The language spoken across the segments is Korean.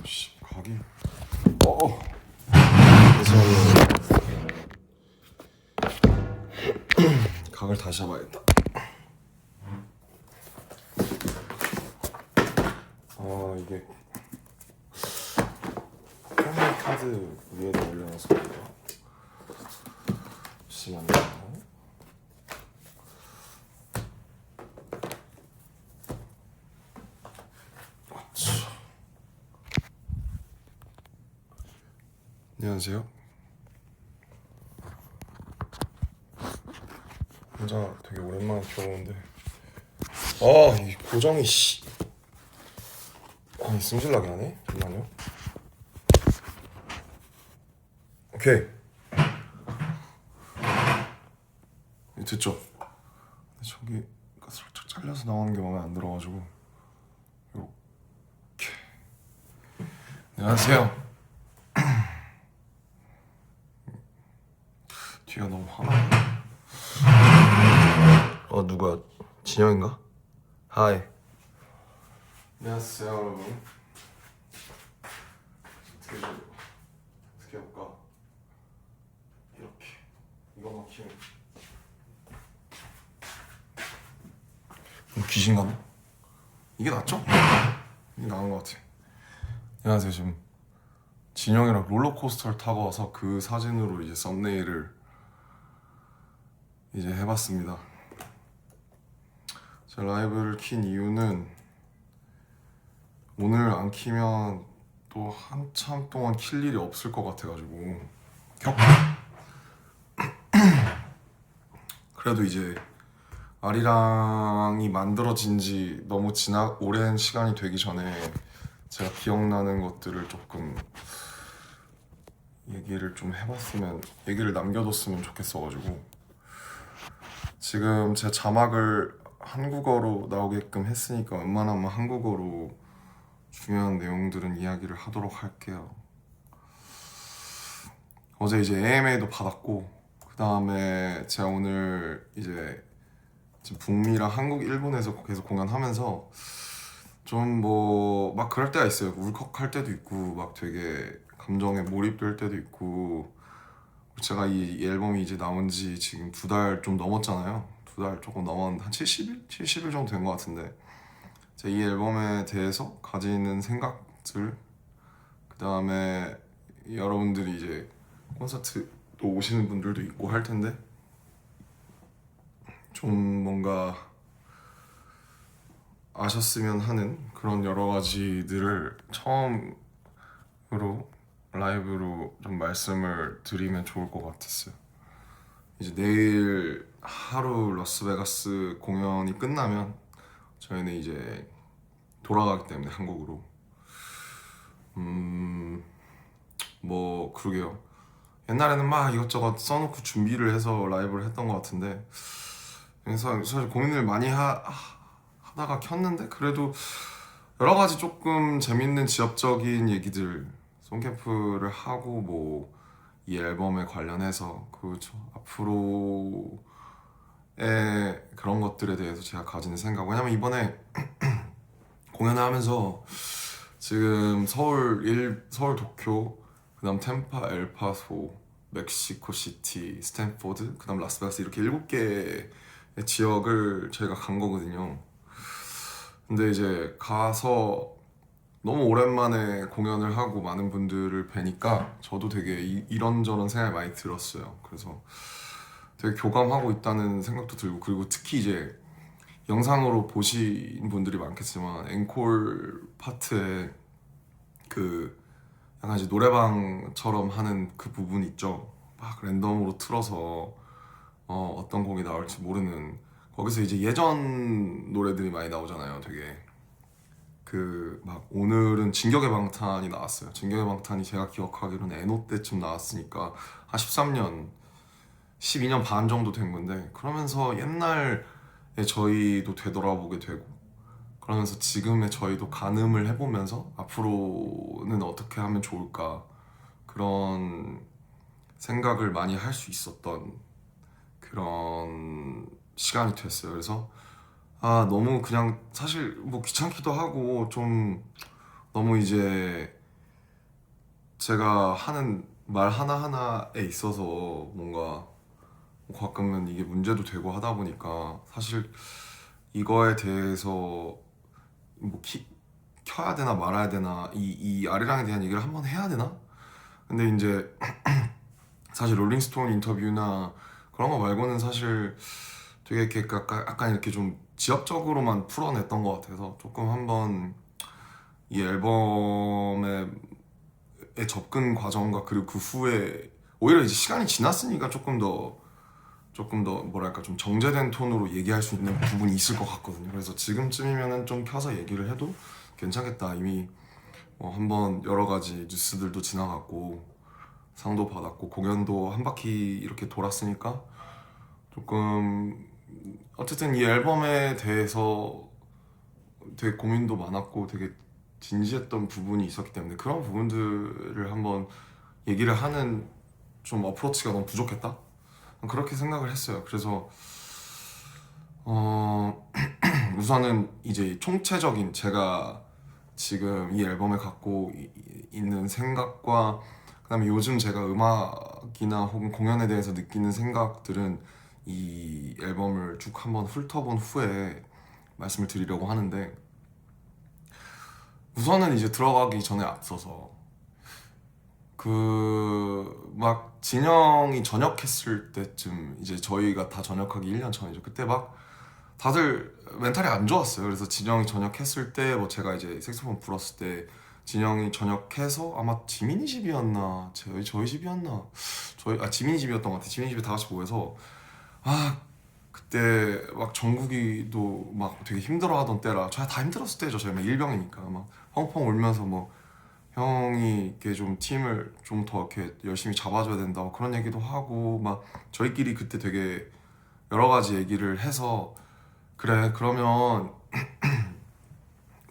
씨, 각이. 그래서 각을 다시 잡아야겠다. 이게 포메이 카드 위에다 올려놔서 그런가? 잠시만요. 안녕하세요. 혼자 되게 오랜만에 들어오는데 이 고정이 승질나게 하네. 잠깐만요. 오케이. 됐죠? 저기가 살짝 잘려서 나오는 게 마음에 안 들어가지고 이렇게. 안녕하세요. 뒤가 너무 화나네. 누구야? 진영인가? 하이. 안녕하세요 여러분. 어떻게 해볼까? 이렇게 이거만 키우면 귀신 같나? 이게 낫죠? 이게 나은 것 같아. 안녕하세요. 지금 진영이랑 롤러코스터를 타고 와서 그 사진으로 이제 썸네일을 이제 해봤습니다. 제가 라이브를 킨 이유는 오늘 안 키면 또 한참 동안 킬 일이 없을 것 같아가지고 그래도 이제 아리랑이 만들어진 지 너무 오랜 시간이 되기 전에 제가 기억나는 것들을 조금 얘기를 좀 해봤으면, 얘기를 남겨뒀으면 좋겠어가지고 지금 제 자막을 한국어로 나오게끔 했으니까 웬만하면 한국어로 중요한 내용들은 이야기를 하도록 할게요. 어제 이제 AMA도 받았고, 그 다음에 제가 오늘 이제 지금 북미랑 한국, 일본에서 계속 공연하면서 좀 뭐 막 그럴 때가 있어요. 울컥할 때도 있고 막 되게 감정에 몰입될 때도 있고. 제가 이 앨범이 이제 나온 지 지금 2달 좀 넘었잖아요. 2달 조금 넘었는데 한 70일? 70일 정도 된 것 같은데 제가 이 앨범에 대해서 가지는 생각들, 그 다음에 여러분들이 이제 콘서트 또 오시는 분들도 있고 할 텐데 좀 뭔가 아셨으면 하는 그런 여러 가지들을 처음으로 라이브로 좀 말씀을 드리면 좋을 것 같았어요. 이제 내일 하루 라스베가스 공연이 끝나면 저희는 이제 돌아가기 때문에 한국으로 뭐 그러게요. 옛날에는 막 이것저것 써놓고 준비를 해서 라이브를 했던 것 같은데 그래서 사실 고민을 많이 하다가 켰는데 그래도 여러 가지 조금 재밌는 지엽적인 얘기들 송캠프를 하고 뭐 이 앨범에 관련해서 그렇죠. 앞으로의 그런 것들에 대해서 제가 가지는 생각, 왜냐면 이번에 공연을 하면서 지금 서울 도쿄, 그다음 템파, 엘파소, 멕시코 시티, 스탠포드, 그다음 라스베가스 이렇게 7개의 지역을 저희가 간 거거든요. 근데 이제 가서 너무 오랜만에 공연을 하고 많은 분들을 뵈니까 저도 되게 이런저런 생각이 많이 들었어요. 그래서 되게 교감하고 있다는 생각도 들고, 그리고 특히 이제 영상으로 보신 분들이 많겠지만 앵콜 파트에 그 약간 이제 노래방처럼 하는 그 부분 있죠. 막 랜덤으로 틀어서 어떤 곡이 나올지 모르는, 거기서 이제 예전 노래들이 많이 나오잖아요. 되게 그 막 오늘은 진격의 방탄이 나왔어요. 진격의 방탄이 제가 기억하기로는 에노 때쯤 나왔으니까 한 13년 12년 반 정도 된 건데, 그러면서 옛날에 저희도 되돌아보게 되고, 그러면서 지금의 저희도 가늠을 해보면서 앞으로는 어떻게 하면 좋을까 그런 생각을 많이 할 수 있었던 그런 시간이 됐어요. 그래서 너무 그냥 사실 뭐 귀찮기도 하고 좀 너무 이제 제가 하는 말 하나하나에 있어서 뭔가 가끔은 이게 문제도 되고 하다 보니까 사실 이거에 대해서 뭐 켜야 되나 말아야 되나 이 아리랑에 대한 얘기를 한번 해야 되나? 근데 이제 사실 롤링스톤 인터뷰나 그런 거 말고는 사실 되게 이렇게 약간 이렇게 좀 지엽적으로만 풀어냈던 것 같아서 조금 한번 이 앨범의 접근 과정과 그리고 그 후에 오히려 이제 시간이 지났으니까 조금 더 뭐랄까 좀 정제된 톤으로 얘기할 수 있는 부분이 있을 것 같거든요. 그래서 지금쯤이면은 좀 켜서 얘기를 해도 괜찮겠다. 이미 한번 여러 가지 뉴스들도 지나갔고 상도 받았고 공연도 한 바퀴 이렇게 돌았으니까 조금 어쨌든 이 앨범에 대해서 되게 고민도 많았고 되게 진지했던 부분이 있었기 때문에 그런 부분들을 한번 얘기를 하는 좀 어프로치가 너무 부족했다? 그렇게 생각을 했어요. 그래서 우선은 이제 총체적인 제가 지금 이 앨범에 갖고 있는 생각과 그다음에 요즘 제가 음악이나 혹은 공연에 대해서 느끼는 생각들은 이 앨범을 쭉 한번 훑어본 후에 말씀을 드리려고 하는데 우선은 이제 들어가기 전에 앞서서 그 막 진영이 전역했을 때쯤 이제 저희가 다 전역하기 1년 전이죠. 그때 막 다들 멘탈이 안 좋았어요. 그래서 진영이 전역했을 때 뭐 제가 이제 색소폰 불었을 때 진영이 전역해서 아마 지민이 집이었나 저희 집이었나 지민이 집이었던 것 같아요. 지민이 집에 다 같이 모여서 그때 막 정국이도 막 되게 힘들어하던 때라 저희 다 힘들었을 때죠. 저희 막 일병이니까 막 펑펑 울면서 뭐 형이 이렇게 좀 팀을 좀 더 이렇게 열심히 잡아줘야 된다 그런 얘기도 하고 막 저희끼리 그때 되게 여러 가지 얘기를 해서 그래 그러면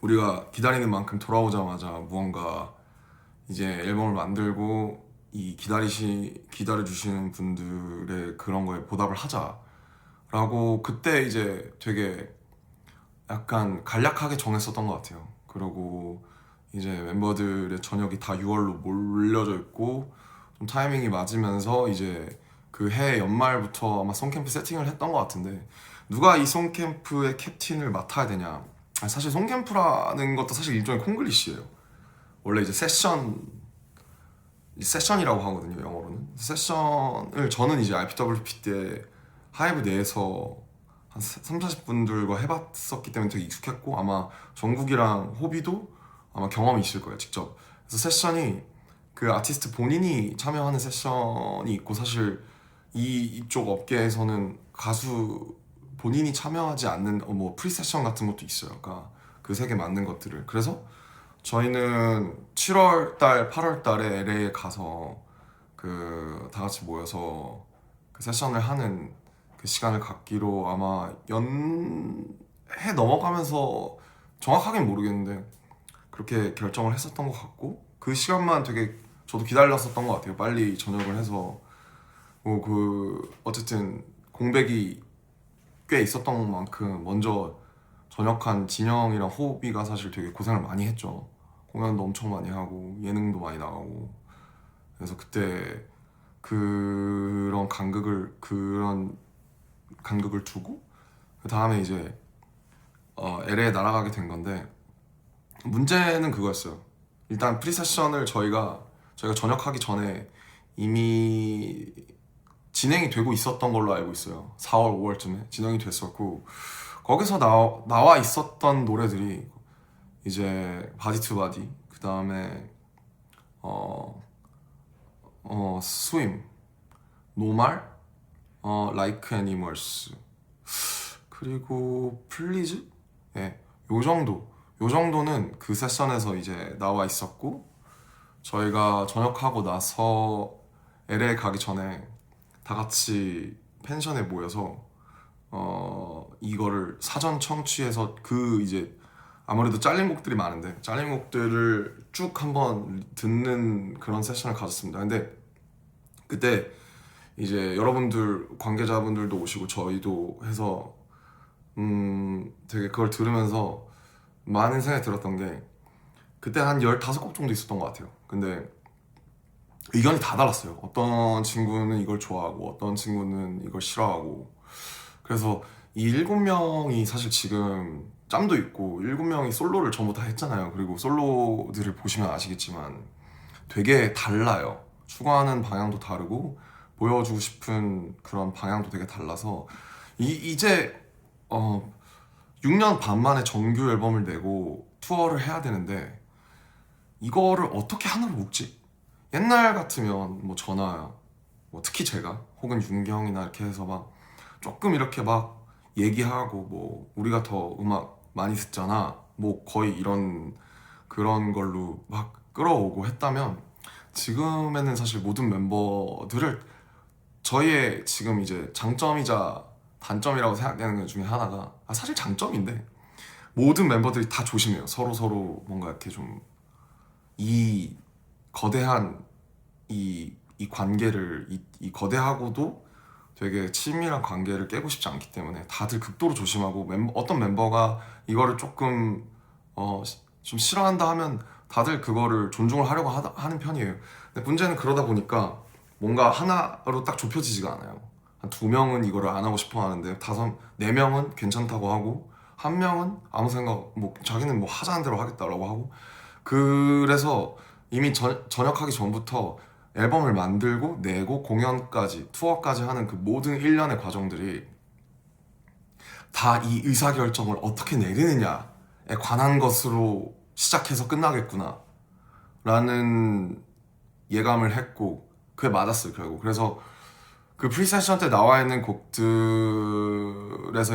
우리가 기다리는 만큼 돌아오자마자 무언가 이제 앨범을 만들고 이 기다려주시는 분들의 그런 거에 보답을 하자라고 그때 이제 되게 약간 간략하게 정했었던 것 같아요. 그리고 이제 멤버들의 저녁이 다 6월로 몰려져 있고 좀 타이밍이 맞으면서 이제 그 해 연말부터 아마 송캠프 세팅을 했던 것 같은데 누가 이 송캠프의 캡틴을 맡아야 되냐. 사실 송캠프라는 것도 사실 일종의 콩글리시예요. 원래 이제 세션이라고 하거든요, 영어로는. 세션을 저는 이제 RPWP 때 하이브 내에서 한 3, 40분들과 해봤었기 때문에 되게 익숙했고 아마 정국이랑 호비도 아마 경험이 있을 거예요, 직접. 그래서 세션이 그 아티스트 본인이 참여하는 세션이 있고 사실 이쪽 업계에서는 가수 본인이 참여하지 않는 뭐 프리세션 같은 것도 있어요. 그러니까 그 세 개 맞는 것들을. 그래서 저희는 7월 달, 8월 달에 LA에 가서 그 다 같이 모여서 그 세션을 하는 그 시간을 갖기로 아마 연해 넘어가면서 정확하게는 모르겠는데 그렇게 결정을 했었던 것 같고 그 시간만 되게 저도 기다렸었던 것 같아요. 빨리 전역을 해서 뭐 그 어쨌든 공백이 꽤 있었던 만큼 먼저 전역한 진영이랑 호비가 사실 되게 고생을 많이 했죠. 공연도 엄청 많이 하고 예능도 많이 나가고 그래서 그때 그런 간극을 두고 그 다음에 이제 LA에 날아가게 된 건데 문제는 그거였어요. 일단 프리세션을 저희가 전역하기 전에 이미 진행이 되고 있었던 걸로 알고 있어요. 4월, 5월쯤에 진행이 됐었고 거기서 나와 있었던 노래들이 이제 바디 투 바디 그 다음에 스윙, 노말, 라이크 애니멀스 그리고 플리즈? 예, 요 정도는 그 세션에서 이제 나와 있었고 저희가 전역하고 나서 LA 가기 전에 다 같이 펜션에 모여서 이거를 사전 청취해서 그 이제 아무래도 잘린 곡들이 많은데 잘린 곡들을 쭉 한번 듣는 그런 세션을 가졌습니다. 근데 그때 이제 여러분들 관계자분들도 오시고 저희도 해서 되게 그걸 들으면서 많은 생각이 들었던 게 그때 한 15곡 정도 있었던 것 같아요. 근데 의견이 다 달랐어요. 어떤 친구는 이걸 좋아하고 어떤 친구는 이걸 싫어하고. 그래서 이 7명이 사실 지금 짬도 있고 7명이 솔로를 전부 다 했잖아요. 그리고 솔로들을 보시면 아시겠지만 되게 달라요. 추구하는 방향도 다르고 보여주고 싶은 그런 방향도 되게 달라서 이제 6년 반 만에 정규 앨범을 내고 투어를 해야 되는데 이거를 어떻게 하나로 묶지? 옛날 같으면 뭐 저나 뭐 특히 제가 혹은 윤경이나 이렇게 해서 막 조금 이렇게 막 얘기하고 뭐 우리가 더 음악 많이 듣잖아 뭐 거의 이런 그런 걸로 막 끌어오고 했다면 지금에는 사실 모든 멤버들을 저희의 지금 이제 장점이자 단점이라고 생각되는 것 중에 하나가 사실 장점인데 모든 멤버들이 다 조심해요. 서로 서로 뭔가 이렇게 좀 이 거대한 이 관계를 이 거대하고도 되게 친밀한 관계를 깨고 싶지 않기 때문에 다들 극도로 조심하고 어떤 멤버가 이거를 조금 좀 싫어한다 하면 다들 그거를 존중을 하려고 하는 편이에요. 근데 문제는 그러다 보니까 뭔가 하나로 딱 좁혀지지가 않아요. 한 2명은 이거를 안 하고 싶어 하는데 4명은 괜찮다고 하고 한 명은 아무 생각 뭐 자기는 뭐 하자는 대로 하겠다라고 하고 그래서 이미 전역하기 전부터 앨범을 만들고 내고 공연까지 투어까지 하는 그 모든 일련의 과정들이 다 이 의사결정을 어떻게 내리느냐에 관한 것으로 시작해서 끝나겠구나 라는 예감을 했고 그게 맞았어요 결국. 그래서 그 프리세션 때 나와 있는 곡들에서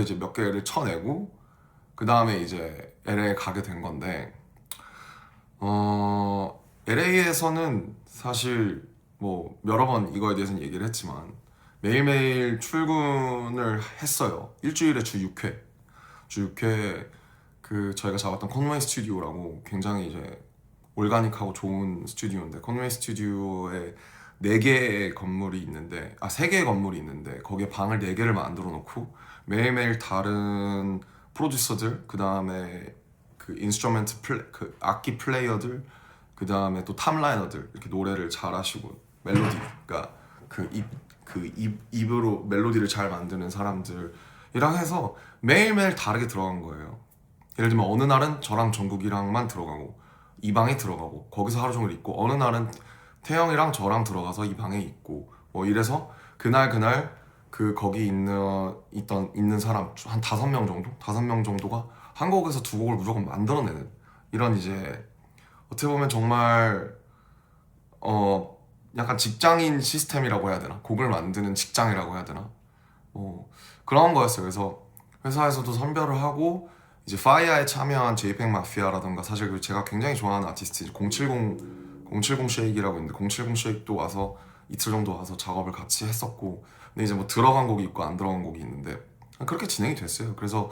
이제 몇 개를 쳐내고 그 다음에 이제 LA에 가게 된 건데 LA에서는 사실 뭐 여러 번 이거에 대해서는 얘기를 했지만 매일매일 출근을 했어요. 일주일에 주 6회. 주 6회 그 저희가 잡았던 컨웨이 스튜디오라고 굉장히 이제 올가닉하고 좋은 스튜디오인데 컨웨이 스튜디오에 4개의 건물이 있는데 3개의 건물이 있는데 거기에 방을 4개를 만들어 놓고 매일매일 다른 프로듀서들 그 다음에 그 인스트루멘트 그 악기 플레이어들 그 다음에 또 탑라이너들 이렇게 노래를 잘하시고 멜로디 그러니까 입으로 멜로디를 잘 만드는 사람들이랑 해서 매일매일 다르게 들어간 거예요. 예를 들면 어느 날은 저랑 정국이랑만 들어가고 이 방에 들어가고 거기서 하루 종일 있고 어느 날은 태영이랑 저랑 들어가서 이 방에 있고 뭐 이래서 그날 그 거기 있는 사람 한 5명 정도? 5명 정도가 한 곡에서 2곡을 무조건 만들어내는 이런 이제 어떻게 보면 정말 약간 직장인 시스템이라고 해야 되나? 곡을 만드는 직장이라고 해야 되나? 그런 거였어요. 그래서 회사에서도 선별을 하고 이제 파이어에 참여한 제이팩 마피아라던가 사실 그 제가 굉장히 좋아하는 아티스트 070 쉐이크라고 있는데 070 쉐이크도 와서 이틀 정도 와서 작업을 같이 했었고 근데 이제 뭐 들어간 곡이 있고 안 들어간 곡이 있는데 그렇게 진행이 됐어요. 그래서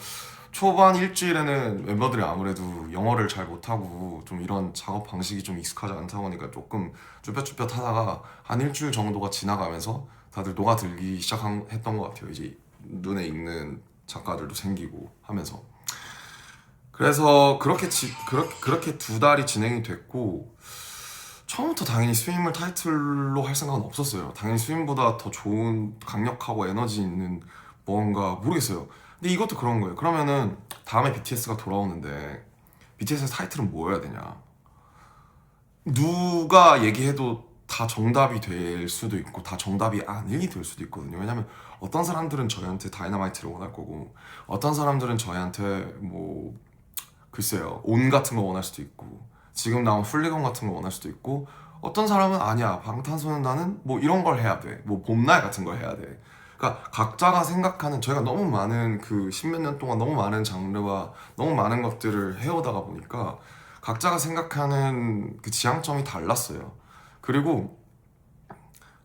초반 일주일에는 멤버들이 아무래도 영어를 잘 못하고 좀 이런 작업 방식이 좀 익숙하지 않다 보니까 조금 쭈뼛쭈뼛 하다가 한 일주일 정도가 지나가면서 다들 녹아들기 시작했던 것 같아요. 이제 눈에 익는 작가들도 생기고 하면서 그래서 그렇게 2달이 진행이 됐고 처음부터 당연히 스윙을 타이틀로 할 생각은 없었어요. 당연히 스윙보다 더 좋은 강력하고 에너지 있는 뭔가 모르겠어요. 근데 이것도 그런 거예요. 그러면은 다음에 BTS가 돌아오는데 BTS의 타이틀은 뭐여야 되냐? 누가 얘기해도 다 정답이 될 수도 있고 다 정답이 아니게 될 수도 있거든요. 왜냐면 어떤 사람들은 저희한테 다이너마이트를 원할 거고 어떤 사람들은 저희한테 뭐 글쎄요 온 같은 거 원할 수도 있고 지금 나온 훌리건 같은 거 원할 수도 있고 어떤 사람은 아니야 방탄소년단은 뭐 이런 걸 해야 돼뭐 봄날 같은 걸 해야 돼. 그러니까 각자가 생각하는 저희가 너무 많은 그 십몇 년 동안 너무 많은 장르와 너무 많은 것들을 해오다가 보니까 각자가 생각하는 그 지향점이 달랐어요. 그리고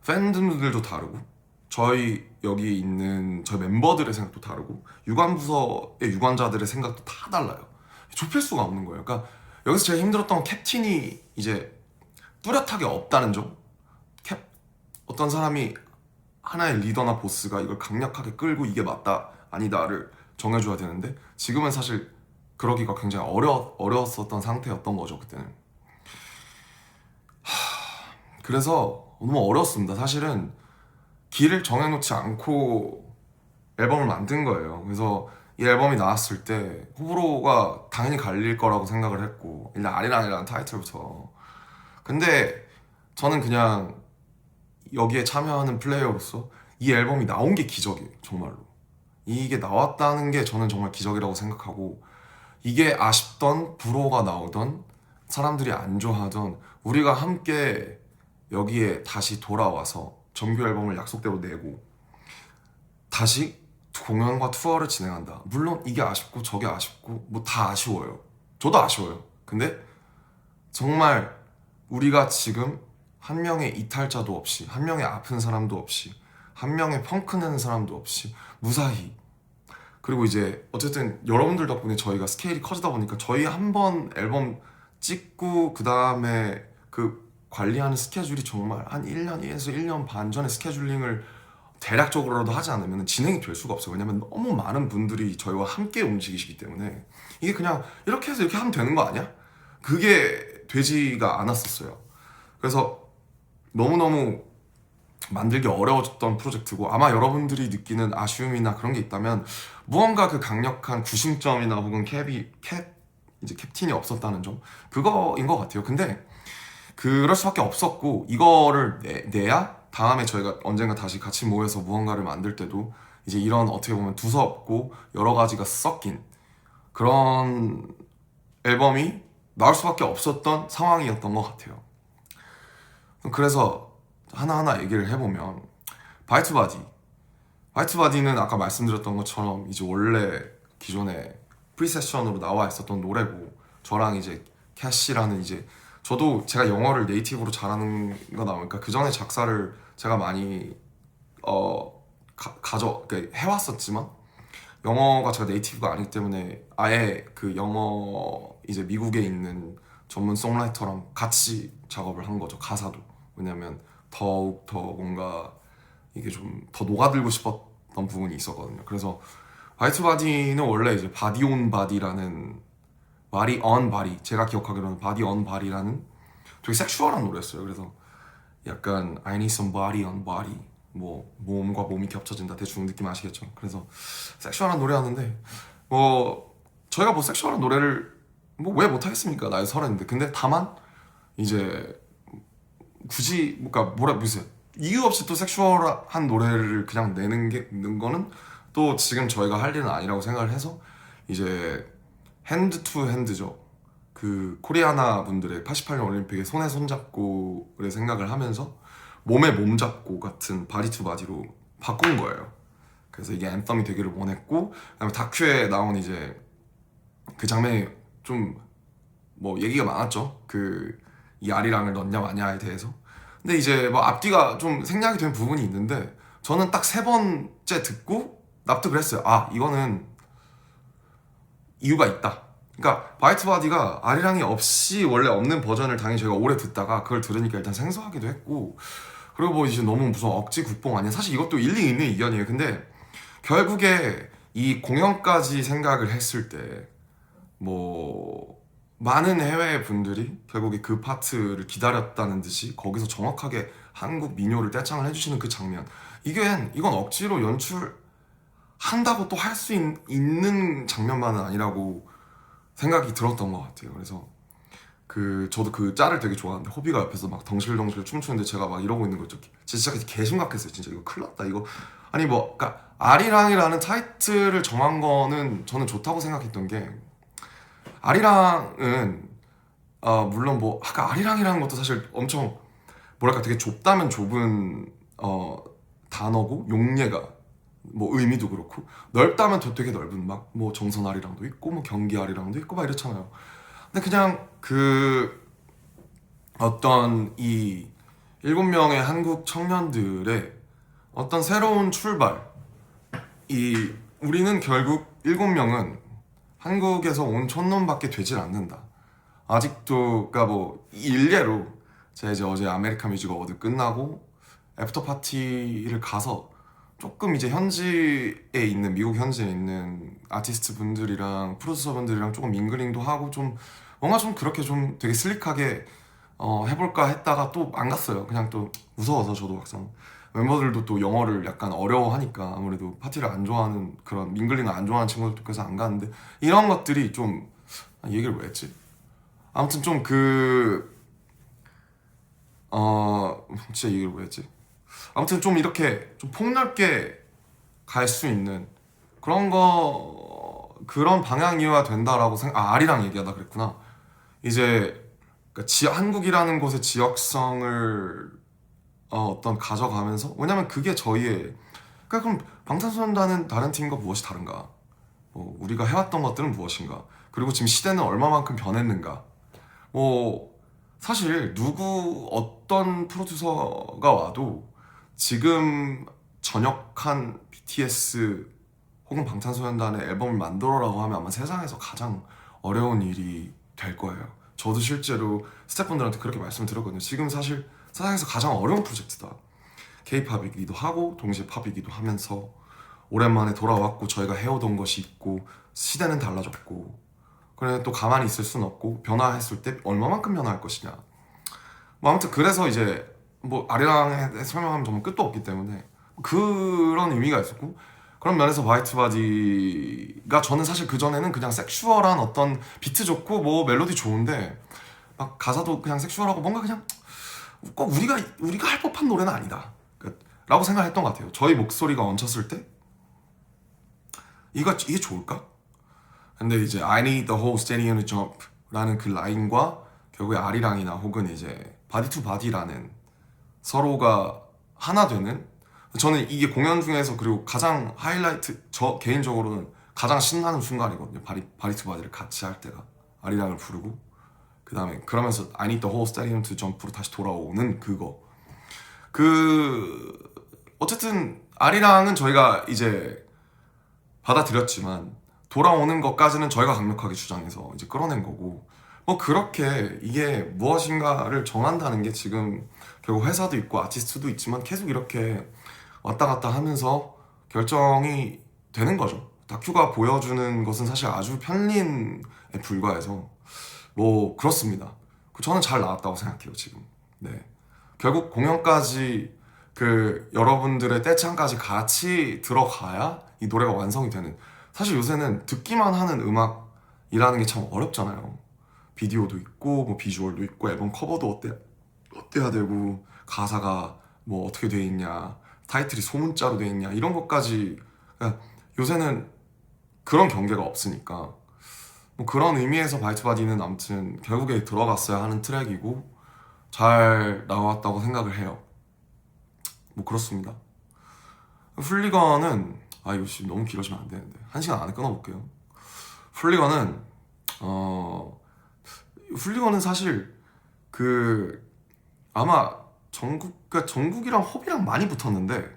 팬들도 다르고 저희 여기 있는 저희 멤버들의 생각도 다르고 유관부서의 유관자들의 생각도 다 달라요. 좁힐 수가 없는 거예요. 그러니까 여기서 제일 힘들었던 건 캡틴이 이제 뚜렷하게 없다는 점. 어떤 사람이 하나의 리더나 보스가 이걸 강력하게 끌고 이게 맞다 아니다를 정해줘야 되는데 지금은 사실 그러기가 굉장히 어려웠었던 상태였던 거죠 그때는. 그래서 너무 어려웠습니다. 사실은 길을 정해놓지 않고 앨범을 만든 거예요. 그래서 이 앨범이 나왔을 때 호불호가 당연히 갈릴 거라고 생각을 했고, 일단 아리랑이라는 타이틀부터. 근데 저는 그냥 여기에 참여하는 플레이어로서 이 앨범이 나온 게 기적이에요. 정말로 이게 나왔다는 게 저는 정말 기적이라고 생각하고, 이게 아쉽던 불호가 나오던 사람들이 안 좋아하던 우리가 함께 여기에 다시 돌아와서 정규 앨범을 약속대로 내고 다시 공연과 투어를 진행한다. 물론 이게 아쉽고 저게 아쉽고 뭐 다 아쉬워요. 저도 아쉬워요. 근데 정말 우리가 지금 한 명의 이탈자도 없이, 한 명의 아픈 사람도 없이, 한 명의 펑크 내는 사람도 없이 무사히, 그리고 이제 어쨌든 여러분들 덕분에 저희가 스케일이 커지다 보니까 저희 한 번 앨범 찍고 그 다음에 그 관리하는 스케줄이 정말 한 1년에서 1년 반 전에 스케줄링을 대략적으로라도 하지 않으면 진행이 될 수가 없어요. 왜냐면 너무 많은 분들이 저희와 함께 움직이시기 때문에 이게 그냥 이렇게 해서 이렇게 하면 되는 거 아니야? 그게 되지가 않았었어요. 그래서 너무너무 만들기 어려워졌던 프로젝트고, 아마 여러분들이 느끼는 아쉬움이나 그런 게 있다면 무언가 그 강력한 구심점이나 혹은 이제 캡틴이 없었다는 점, 그거인 것 같아요. 근데 그럴 수밖에 없었고, 이거를 내야 다음에 저희가 언젠가 다시 같이 모여서 무언가를 만들 때도 이제 이런 어떻게 보면 두서없고 여러 가지가 섞인 그런 앨범이 나올 수밖에 없었던 상황이었던 것 같아요. 그래서 하나하나 얘기를 해보면, 바이투바디는 아까 말씀드렸던 것처럼 이제 원래 기존에 프리세션으로 나와 있었던 노래고, 저랑 이제 캐시라는, 이제 저도 제가 영어를 네이티브로 잘하는 거 나오니까 그 전에 작사를 제가 많이 해왔었지만 영어가 제가 네이티브가 아니기 때문에 아예 그 영어 이제 미국에 있는 전문 송라이터랑 같이 작업을 한 거죠. 가사도. 왜냐면 더욱 더 뭔가 이게 좀 더 녹아들고 싶었던 부분이 있었거든요. 그래서 바이투바디는 원래 이제 바디 온 바디라는, 바디 on 바디, 제가 기억하기로는 바디 on 바디라는 되게 섹슈얼한 노래였어요. 그래서 약간 I need some body on body, 뭐 몸과 몸이 겹쳐진다, 대충 느낌 아시겠죠? 그래서 섹슈얼한 노래였는데, 저희가 뭐 섹슈얼한 노래를 뭐 왜 못하겠습니까? 나이 30인데. 근데 다만 이제 굳이 무슨 이유 없이 또 섹슈얼한 노래를 그냥 내는 거는 또 지금 저희가 할 일은 아니라고 생각을 해서, 이제 핸드 투 핸드죠. 그 코리아나 분들의 88년 올림픽의 손에 손잡고를 생각을 하면서 몸에 몸 잡고 같은 바디 투 바디로 바꾼 거예요. 그래서 이게 앤썸이 되기를 원했고, 그다음에 다큐에 나온 이제 그 장면이 좀 뭐 얘기가 많았죠. 그 이 아리랑을 넣냐 마냐에 대해서. 근데 이제 뭐 앞뒤가 좀 생략이 된 부분이 있는데, 저는 딱 3번째 듣고 납득을 했어요. 아, 이거는 이유가 있다. 그러니까 바이트바디가 아리랑이 없이 원래 없는 버전을 당연히 저희가 오래 듣다가 그걸 들으니까 일단 생소하기도 했고, 그리고 뭐 이제 너무 무슨 억지 국뽕 아니야. 사실 이것도 일리 있는 의견이에요. 근데 결국에 이 공연까지 생각을 했을 때 뭐 많은 해외 분들이 결국에 그 파트를 기다렸다는 듯이 거기서 정확하게 한국 민요를 떼창을 해주시는 그 장면, 이건 억지로 연출한다고 또 할 수 있는 장면만은 아니라고 생각이 들었던 것 같아요. 그래서 저도 그 짤을 되게 좋아하는데, 호비가 옆에서 막 덩실덩실 춤추는데 제가 막 이러고 있는 거죠. 진짜 개심각했어요. 진짜 이거 큰일 났다. 이거 아니 뭐, 그러니까 아리랑이라는 타이틀을 정한 거는 저는 좋다고 생각했던 게, 아리랑은 물론 뭐 아까 아리랑이라는 것도 사실 엄청 뭐랄까 되게 좁다면 좁은 단어고, 용례가 뭐 의미도 그렇고, 넓다면 더 되게 넓은 막 뭐 정선 아리랑도 있고 뭐 경기 아리랑도 있고 막 이렇잖아요. 근데 그냥 그 어떤 이 7명의 한국 청년들의 어떤 새로운 출발, 우리는 결국 7명은 한국에서 온 촌놈밖에 되질 않는다. 아직도, 그러니까 뭐 일례로 제가 이제 어제 아메리칸 뮤직 어워드 끝나고 애프터 파티를 가서 조금 이제 미국 현지에 있는 아티스트 분들이랑 프로듀서 분들이랑 조금 밍글링도 하고, 좀 뭔가 좀 그렇게 좀 되게 슬릭하게 해볼까 했다가 또 안 갔어요. 그냥 또 무서워서 저도 막상 멤버들도 또 영어를 약간 어려워하니까 아무래도 파티를 안 좋아하는 그런 밍글링을 안 좋아하는 친구들도 그래서 안 가는데 이런 것들이 좀 얘기를 왜 했지? 아무튼 좀 진짜 얘기를 왜 했지? 아무튼 좀 이렇게 좀 폭넓게 갈 수 있는 그런 방향이어야 된다라고 아리랑 얘기하다 그랬구나. 이제 그러니까 한국이라는 곳의 지역성을 어떤 가져가면서 왜냐면 그게 저희의 그러니까 그럼 방탄소년단은 다른 팀과 무엇이 다른가? 뭐 우리가 해왔던 것들은 무엇인가? 그리고 지금 시대는 얼마만큼 변했는가? 뭐 사실 어떤 프로듀서가 와도 지금 전역한 BTS 혹은 방탄소년단의 앨범을 만들어라고 하면 아마 세상에서 가장 어려운 일이 될 거예요. 저도 실제로 스태프분들한테 그렇게 말씀을 드렸거든요. 지금 사실 세상에서 가장 어려운 프로젝트다. K-팝이기도 하고 동시에 팝이기도 하면서 오랜만에 돌아왔고 저희가 해오던 것이 있고 시대는 달라졌고 그래 또 가만히 있을 순 없고 변화했을 때 얼마만큼 변화할 것이냐. 뭐 아무튼 그래서 이제 뭐 아리랑에 설명하면 정말 끝도 없기 때문에 그런 의미가 있었고 그런 면에서 화이트바디가 저는 사실 그전에는 그냥 섹슈얼한 어떤 비트 좋고 뭐 멜로디 좋은데 막 가사도 그냥 섹슈얼하고 뭔가 그냥 꼭 우리가 할 법한 노래는 아니다 라고 생각했던 것 같아요. 저희 목소리가 얹혔을 때 이게 좋을까? 근데 이제 I need the whole stadium to jump 라는 그 라인과 결국에 아리랑이나 혹은 이제 바디 투 바디라는 서로가 하나 되는 저는 이게 공연 중에서 그리고 가장 하이라이트 저 개인적으로는 가장 신나는 순간이거든요. 바디 투 바디를 같이 할 때가 아리랑을 부르고 그 다음에 그러면서 I need the whole stadium to jump로 다시 돌아오는 그거 어쨌든 아리랑은 저희가 이제 받아들였지만 돌아오는 것까지는 저희가 강력하게 주장해서 이제 끌어낸 거고 뭐 그렇게 이게 무엇인가를 정한다는 게 지금 결국 회사도 있고 아티스트도 있지만 계속 이렇게 왔다 갔다 하면서 결정이 되는 거죠. 다큐가 보여주는 것은 사실 아주 편린에 불과해서 뭐 그렇습니다. 저는 잘 나왔다고 생각해요 지금. 네. 결국 공연까지 여러분들의 떼창까지 같이 들어가야 이 노래가 완성이 되는 사실 요새는 듣기만 하는 음악이라는 게 참 어렵잖아요. 비디오도 있고 뭐 비주얼도 있고 앨범 커버도 어때야 되고 가사가 뭐 어떻게 돼 있냐 타이틀이 소문자로 돼 있냐 이런 것까지 그러니까 요새는 그런 경계가 없으니까 뭐 그런 의미에서 바이트바디는 아무튼 결국에 들어갔어야 하는 트랙이고 잘 나왔다고 생각을 해요. 뭐 그렇습니다. 훌리건은 이거 지금 너무 길어지면 안 되는데 1시간 안에 끊어볼게요. 훌리건은 사실 아마 정국이랑 호비랑 많이 붙었는데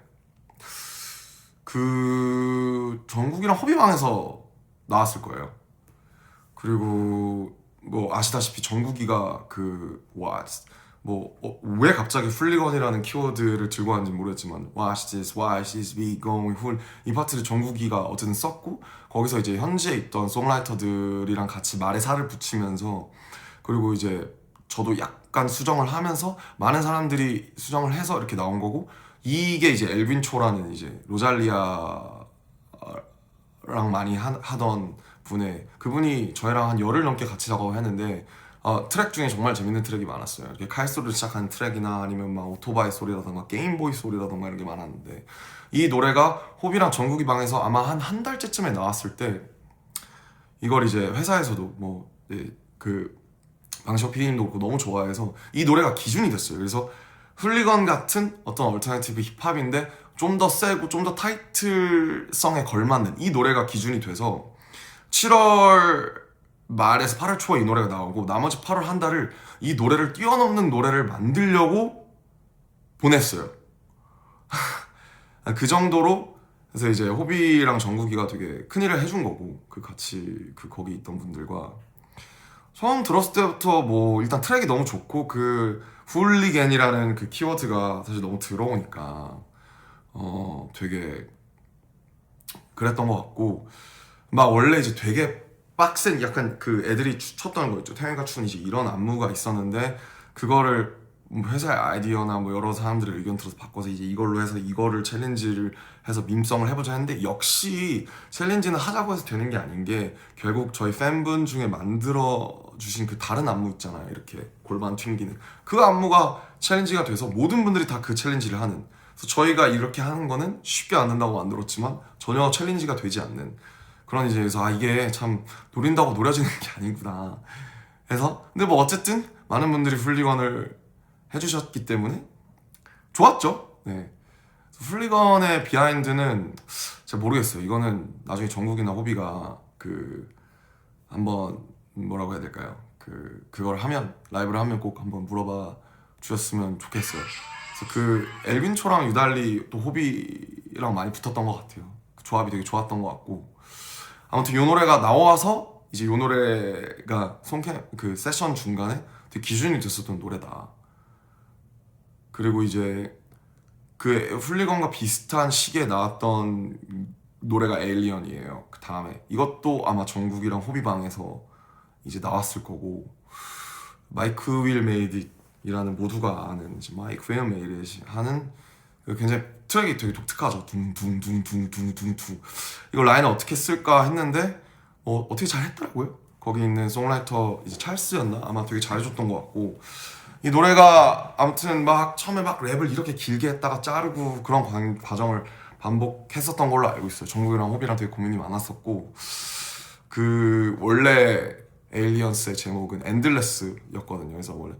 정국이랑 호비방에서 나왔을 거예요. 그리고 뭐 아시다시피 정국이가 왜 갑자기 훌리건이라는 키워드를 들고 왔는지 모르겠지만 Watch this, watch this, we going 이 파트를 정국이가 어쨌든 썼고 거기서 이제 현지에 있던 송라이터들이랑 같이 말에 살을 붙이면서 그리고 이제 저도 약간 수정을 하면서 많은 사람들이 수정을 해서 이렇게 나온 거고 이게 이제 엘빈 초라는 이제 로잘리아랑 많이 하던 그분이 저희랑 한 열흘 넘게 같이 작업을 했는데 트랙 중에 정말 재밌는 트랙이 많았어요. 이렇게 칼 소리를 시작하는 트랙이나 아니면 막 오토바이 소리라던가 게임보이 소리라던가 이런 게 많았는데 이 노래가 호비랑 정국이 방에서 아마 한 달째쯤에 나왔을 때 이걸 이제 회사에서도 방시혁 PD님도 그렇고 너무 좋아해서 이 노래가 기준이 됐어요. 그래서 훌리건 같은 어떤 얼터너티브 힙합인데 좀 더 세고 좀 더 타이틀성에 걸맞는 이 노래가 기준이 돼서 7월 말에서 8월 초에 이 노래가 나오고 나머지 8월 한 달을 이 노래를 뛰어넘는 노래를 만들려고 보냈어요. 그 정도로 그래서 이제 호비랑 정국이가 되게 큰일을 해준 거고 같이 거기 있던 분들과 처음 들었을 때부터 뭐 일단 트랙이 너무 좋고 훌리겐이라는 키워드가 사실 너무 들어오니까 되게 그랬던 것 같고 막 원래 이제 되게 빡센 약간 애들이 췄던 거 있죠. 태양과 춘 이제 이런 안무가 있었는데 그거를 회사의 아이디어나 뭐 여러 사람들의 의견 들어서 바꿔서 이제 이걸로 해서 이거를 챌린지를 해서 밈성을 해보자 했는데, 역시 챌린지는 하자고 해서 되는 게 아닌 게, 결국 저희 팬분 중에 만들어 주신 그 다른 안무 있잖아요, 이렇게 골반 튕기는 그 안무가 챌린지가 돼서 모든 분들이 다 그 챌린지를 하는, 그래서 저희가 이렇게 하는 거는 쉽게 안 된다고 만들었지만 전혀 챌린지가 되지 않는 그런, 이제 그래서 이게 참 노린다고 노려지는 게 아니구나 해서. 근데 뭐 어쨌든 많은 분들이 훌리건을 해주셨기 때문에 좋았죠. 네. 훌리건의 비하인드는 잘 모르겠어요. 이거는 나중에 정국이나 호비가 그 한번 뭐라고 해야 될까요? 그걸 하면, 라이브를 하면 꼭 한번 물어봐 주셨으면 좋겠어요. 그래서 그 엘빈초랑 유달리 또 호비랑 많이 붙었던 것 같아요. 그 조합이 되게 좋았던 것 같고, 아무튼 이 노래가 나와서 이제 이 노래가 그 세션 중간에 되게 기준이 됐었던 노래다. 그리고 이제 그 훌리건과 비슷한 시기에 나왔던 노래가 에일리언이에요. 그 다음에 이것도 아마 정국이랑 호비방에서 이제 나왔을 거고, 마이크 윌 메이드이라는 모두가 아는 이제 마이크 윌 메이드 하는 굉장히 트랙이 되게 독특하죠. 둥둥둥둥둥둥둥. 이거 라인을 어떻게 쓸까 했는데 어떻게 잘 했더라고요. 거기 있는 송라이터 이제 찰스였나? 아마 되게 잘해줬던 것 같고, 이 노래가 아무튼 막 처음에 막 랩을 이렇게 길게 했다가 자르고 그런 과정을 반복했었던 걸로 알고 있어요. 정국이랑 호비랑 되게 고민이 많았었고, 그 원래 에일리언스의 제목은 엔들레스였거든요. 그래서 원래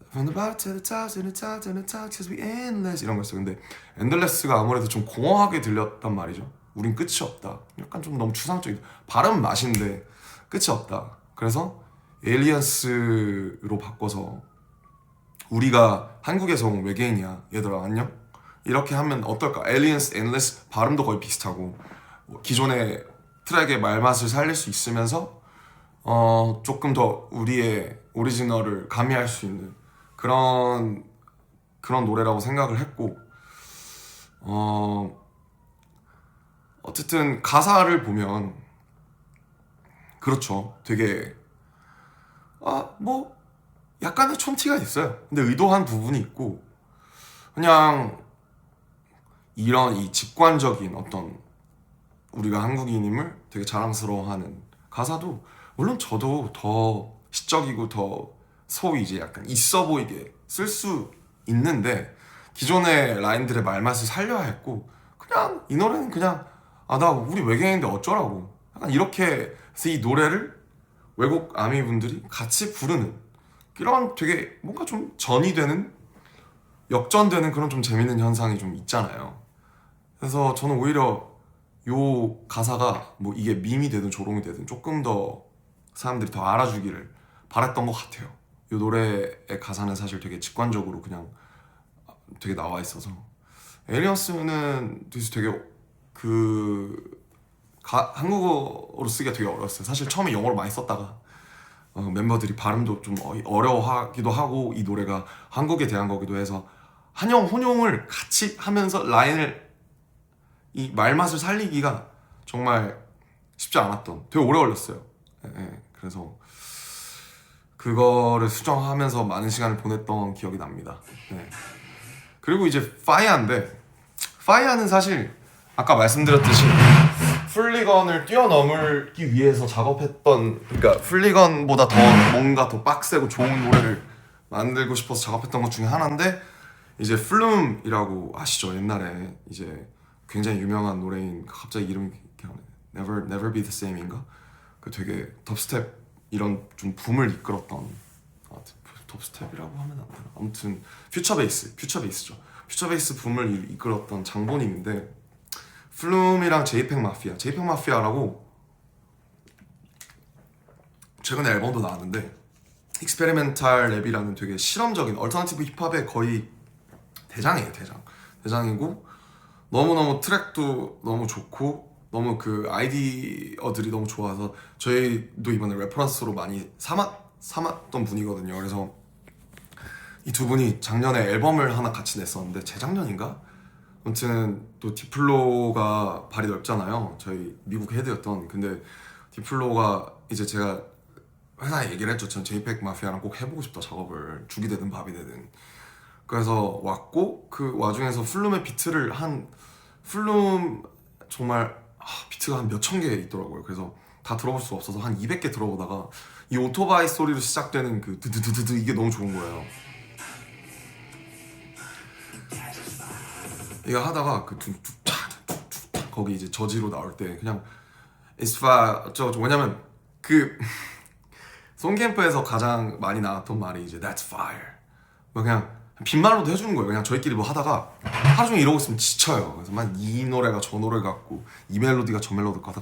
From the bottom to the top, to the top, to the top, cause we endless 이런 거였어요. 근데 엔들레스가 아무래도 좀 공허하게 들렸단 말이죠. 우린 끝이 없다. 약간 좀 너무 추상적이다. 발음 맛인데 끝이 없다. 그래서 에일리언스로 바꿔서, 우리가 한국에서 온 외계인이야, 얘들아 안녕? 이렇게 하면 어떨까? 에일리언스, 엔드레스 발음도 거의 비슷하고, 기존의 트랙의 말맛을 살릴 수 있으면서 조금 더 우리의 오리지널을 가미할 수 있는 그런 노래라고 생각을 했고, 어쨌든 가사를 보면 그렇죠. 되게 뭐 약간의 촌티가 있어요. 근데 의도한 부분이 있고, 그냥 이런 이 직관적인 어떤 우리가 한국인임을 되게 자랑스러워하는 가사도, 물론 저도 더 시적이고 더 소위 이제 약간 있어 보이게 쓸 수 있는데, 기존의 라인들의 말맛을 살려야 했고, 그냥 이 노래는 그냥 나 우리 외계인인데 어쩌라고, 약간 이렇게 해서 이 노래를 외국 아미 분들이 같이 부르는 이런 되게 뭔가 좀 전이 되는, 역전되는 그런 좀 재밌는 현상이 좀 있잖아요. 그래서 저는 오히려 요 가사가 뭐 이게 밈이 되든 조롱이 되든 조금 더 사람들이 더 알아주기를 바랬던 것 같아요. 요 노래의 가사는 사실 되게 직관적으로 그냥 되게 나와 있어서, 에일리언스는 되게 한국어로 쓰기가 되게 어려웠어요. 사실 처음에 영어로 많이 썼다가 멤버들이 발음도 좀 어려워하기도 하고, 이 노래가 한국에 대한 거기도 해서 한영 혼용을 같이 하면서 라인을, 이 말맛을 살리기가 정말 쉽지 않았던, 되게 오래 걸렸어요. 그래서 그거를 수정하면서 많은 시간을 보냈던 기억이 납니다. 그리고 이제 파이아는 사실 아까 말씀드렸듯이 훌리건을 뛰어넘기 위해서 작업했던, 그러니까 훌리건보다 더 뭔가 더 빡세고 좋은 노래를 만들고 싶어서 작업했던 것 중에 하나인데, 이제 플룸이라고 아시죠? 옛날에 이제 굉장히 유명한 노래인, 갑자기 이름이 기억나네. Never Be the Same인가? 그 되게 덥스텝 이런 좀 붐을 이끌었던, 덥스텝이라고 하면 안 되나? 아무튼 퓨처베이스죠. 퓨처베이스 붐을 이끌었던 장본인인데, 플룸이랑 제이팩 마피아라고 최근에 앨범도 나왔는데, 익스페리멘탈 랩이라는 되게 실험적인 얼터너티브 힙합의 거의 대장이에요. 대장이고, 너무너무 트랙도 너무 좋고, 너무 그 아이디어들이 너무 좋아서 저희도 이번에 레퍼런스로 많이 삼았던 분이거든요. 그래서 이 두 분이 작년에 앨범을 하나 같이 냈었는데, 재작년인가? 아무튼 또 디플로가 발이 넓잖아요. 저희 미국 헤드였던. 근데 디플로가 이제 제가 회사에 얘기를 했죠. 전 JPEG 마피아랑 꼭 해보고 싶다, 작업을. 죽이 되든 밥이 되든. 그래서 왔고, 그 와중에서 플룸의 비트를 플룸 정말 비트가 한 몇천 개 있더라고요. 그래서 다 들어볼 수 없어서 한 200개 들어보다가 이 오토바이 소리로 시작되는 그 드드드드드 이게 너무 좋은 거예요. 이거 하다가 그 툭툭탁 거기 이제 저지로 나올 때 그냥 It's fire 왜냐면 그 송캠프에서 가장 많이 나왔던 말이 이제 That's fire. 뭐 그냥 빈말로도 해주는 거예요. 그냥 저희끼리 뭐 하다가 하루 종일 이러고 있으면 지쳐요. 그래서 막 이 노래가 저 노래 같고 이 멜로디가 저 멜로디 같고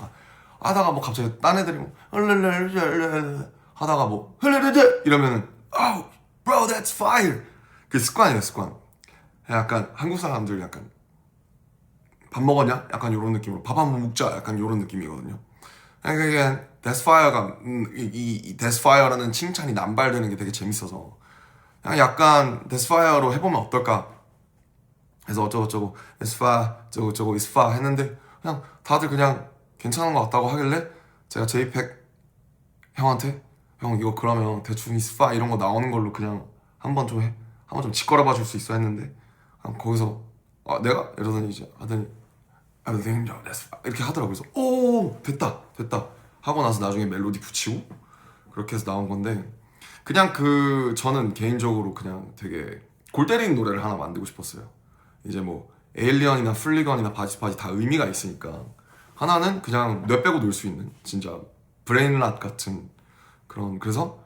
하다가 뭐 갑자기 딴 애들이 뭐 하다가 뭐 이러면은 Oh bro that's fire. 그게 습관이에요, 습관. 약간 한국 사람들 약간 밥 먹었냐? 약간 이런 느낌으로 밥 한번 먹자 약간 이런 느낌이거든요. 그러니까 that's fire가 이 that's fire라는 칭찬이 남발되는 게 되게 재밌어서 그냥 약간 that's fire로 해보면 어떨까 해서 어쩌고저쩌고 that's fire 저쩌고 is fire 했는데 그냥 다들 그냥 괜찮은 것 같다고 하길래 제가 JPEG 형한테 형 이거 그러면 대충 is fire 이런 거 나오는 걸로 그냥 한번 좀 짓거려봐 줄 수 있어 했는데 거기서 내가? 이러더니 이제 하더니 이렇게 하더라고요. 그래서 오 됐다 하고 나서 나중에 멜로디 붙이고 그렇게 해서 나온 건데 그냥 저는 개인적으로 그냥 되게 골 때리는 노래를 하나 만들고 싶었어요. 이제 뭐 에일리언이나 플리건이나 바지바지 다 의미가 있으니까 하나는 그냥 뇌 빼고 놀 수 있는 진짜 브레인랏 같은 그래서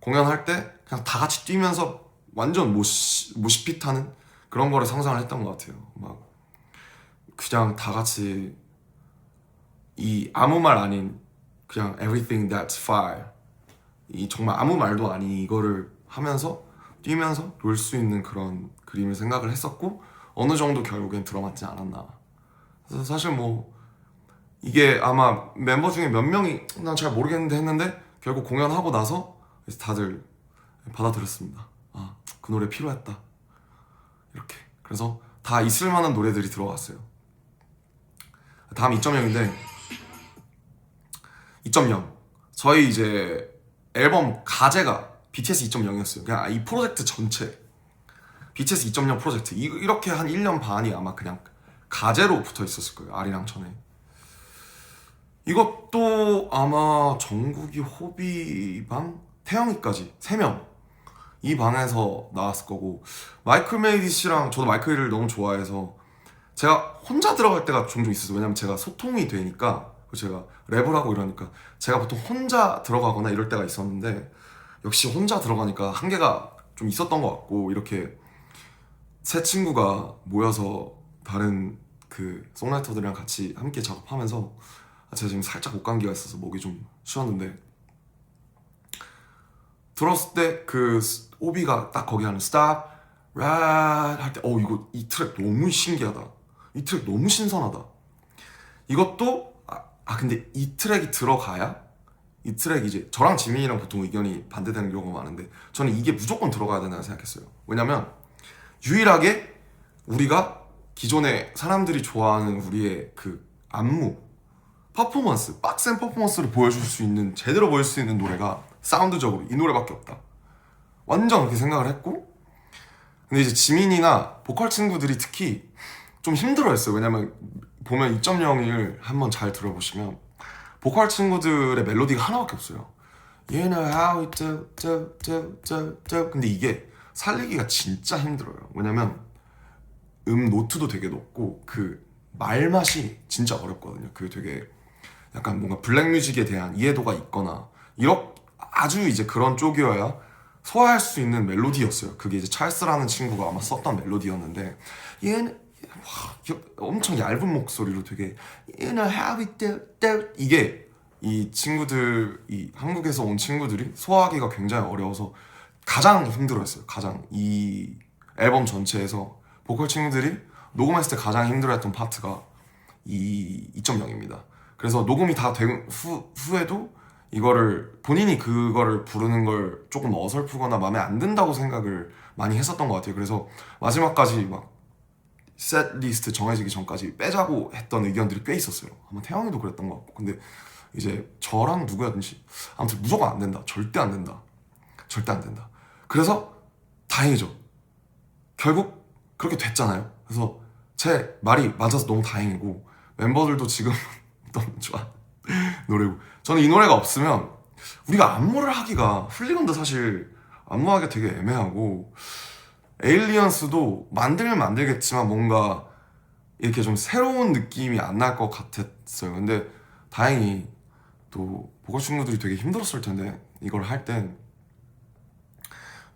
공연할 때 그냥 다 같이 뛰면서 완전 모시핏하는 그런 거를 상상을 했던 것 같아요. 막 그냥 다 같이 이 아무 말 아닌 그냥 everything that's fire 이 정말 아무 말도 아닌 이거를 하면서 뛰면서 놀 수 있는 그런 그림을 생각을 했었고 어느 정도 결국엔 들어맞지 않았나. 그래서 사실 뭐 이게 아마 멤버 중에 몇 명이 난 잘 모르겠는데 했는데 결국 공연하고 나서 다들 받아들였습니다. 그 노래 필요했다 이렇게. 그래서 다 있을만한 노래들이 들어갔어요. 다음 2.0인데 2.0 저희 이제 앨범 가제가 BTS 2.0이었어요. 그냥 이 프로젝트 전체 BTS 2.0 프로젝트 이렇게 한 1년 반이 아마 그냥 가제로 붙어 있었을 거예요. 아리랑 전에. 이것도 아마 정국이, 호비방, 태영이까지 3명 이 방에서 나왔을 거고 마이클 메이디 씨랑 저도 마이클을 너무 좋아해서 제가 혼자 들어갈 때가 종종 있었어요. 왜냐면 제가 소통이 되니까 제가 랩을 하고 이러니까 제가 보통 혼자 들어가거나 이럴 때가 있었는데 역시 혼자 들어가니까 한계가 좀 있었던 것 같고 이렇게 세 친구가 모여서 다른 그 송라이터들이랑 같이 함께 작업하면서 제가 지금 살짝 목감기가 있어서 목이 좀 쉬었는데 들었을 때 그 오비가 딱 거기 하는 Stop Right 할 때 이거 이 트랙 너무 신기하다. 이 트랙 너무 신선하다. 이것도 근데 이 트랙이 들어가야 이 트랙 이제 저랑 지민이랑 보통 의견이 반대되는 경우가 많은데 저는 이게 무조건 들어가야 된다고 생각했어요. 왜냐면 유일하게 우리가 기존에 사람들이 좋아하는 우리의 그 안무 퍼포먼스 빡센 퍼포먼스를 보여줄 수 있는 제대로 보여줄 수 있는 노래가 사운드적으로 이 노래밖에 없다. 완전 그렇게 생각을 했고 근데 이제 지민이나 보컬 친구들이 특히 좀 힘들어했어요. 왜냐면 보면 2.0을 한번 잘 들어보시면 보컬 친구들의 멜로디가 하나밖에 없어요. You know how it do. 근데 이게 살리기가 진짜 힘들어요. 왜냐면 노트도 되게 높고 그 말맛이 진짜 어렵거든요. 그게 되게 약간 뭔가 블랙 뮤직에 대한 이해도가 있거나 아주 이제 그런 쪽이어야 소화할 수 있는 멜로디였어요. 그게 이제 찰스라는 친구가 아마 썼던 멜로디였는데 얘는 엄청 얇은 목소리로 되게 You know how it do. 이게 이 친구들 이 한국에서 온 친구들이 소화하기가 굉장히 어려워서 가장 힘들어했어요. 가장 이 앨범 전체에서 보컬 친구들이 녹음했을 때 가장 힘들어했던 파트가 이 2.0입니다. 그래서 녹음이 다 된 후에도 이거를 본인이 그거를 부르는 걸 조금 어설프거나 마음에 안 든다고 생각을 많이 했었던 것 같아요. 그래서 마지막까지 막 셋 리스트 정해지기 전까지 빼자고 했던 의견들이 꽤 있었어요. 아마 태영이도 그랬던 것 같고 근데 이제 저랑 누구였는지 아무튼 무조건 안 된다. 절대 안 된다. 절대 안 된다. 그래서 다행이죠. 결국 그렇게 됐잖아요. 그래서 제 말이 맞아서 너무 다행이고 멤버들도 지금 너무 좋아 노래고 저는 이 노래가 없으면 우리가 안무를 하기가 훌리건도 사실 안무하기가 되게 애매하고 에일리언스도 만들면 만들겠지만 뭔가 이렇게 좀 새로운 느낌이 안 날 것 같았어요. 근데 다행히 또 보컬 친구들이 되게 힘들었을 텐데 이걸 할 땐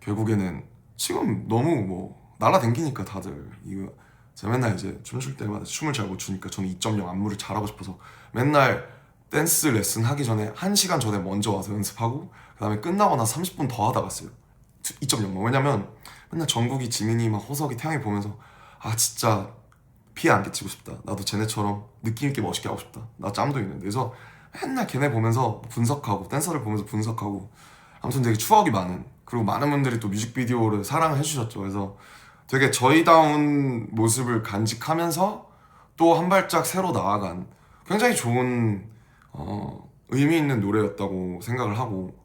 결국에는 지금 너무 뭐 날아다니니까 다들 이거 제가 맨날 이제 춤출 때마다 춤을 잘 못 추니까 저는 2.0 안무를 잘하고 싶어서 맨날 댄스 레슨 하기 전에 1시간 전에 먼저 와서 연습하고 그 다음에 끝나고 나서 30분 더 하다 갔어요. 2.0. 왜냐면 맨날 정국이, 지민이, 막 호석이, 태양이 보면서 아 진짜 피해 안 끼치고 싶다. 나도 쟤네처럼 느낌 있게 멋있게 하고 싶다. 나 짬도 있는데. 그래서 맨날 걔네 보면서 분석하고 댄서를 보면서 분석하고 아무튼 되게 추억이 많은, 그리고 많은 분들이 또 뮤직비디오를 사랑을 해주셨죠. 그래서 되게 저희다운 모습을 간직하면서 또 한 발짝 새로 나아간 굉장히 좋은 의미 있는 노래였다고 생각을 하고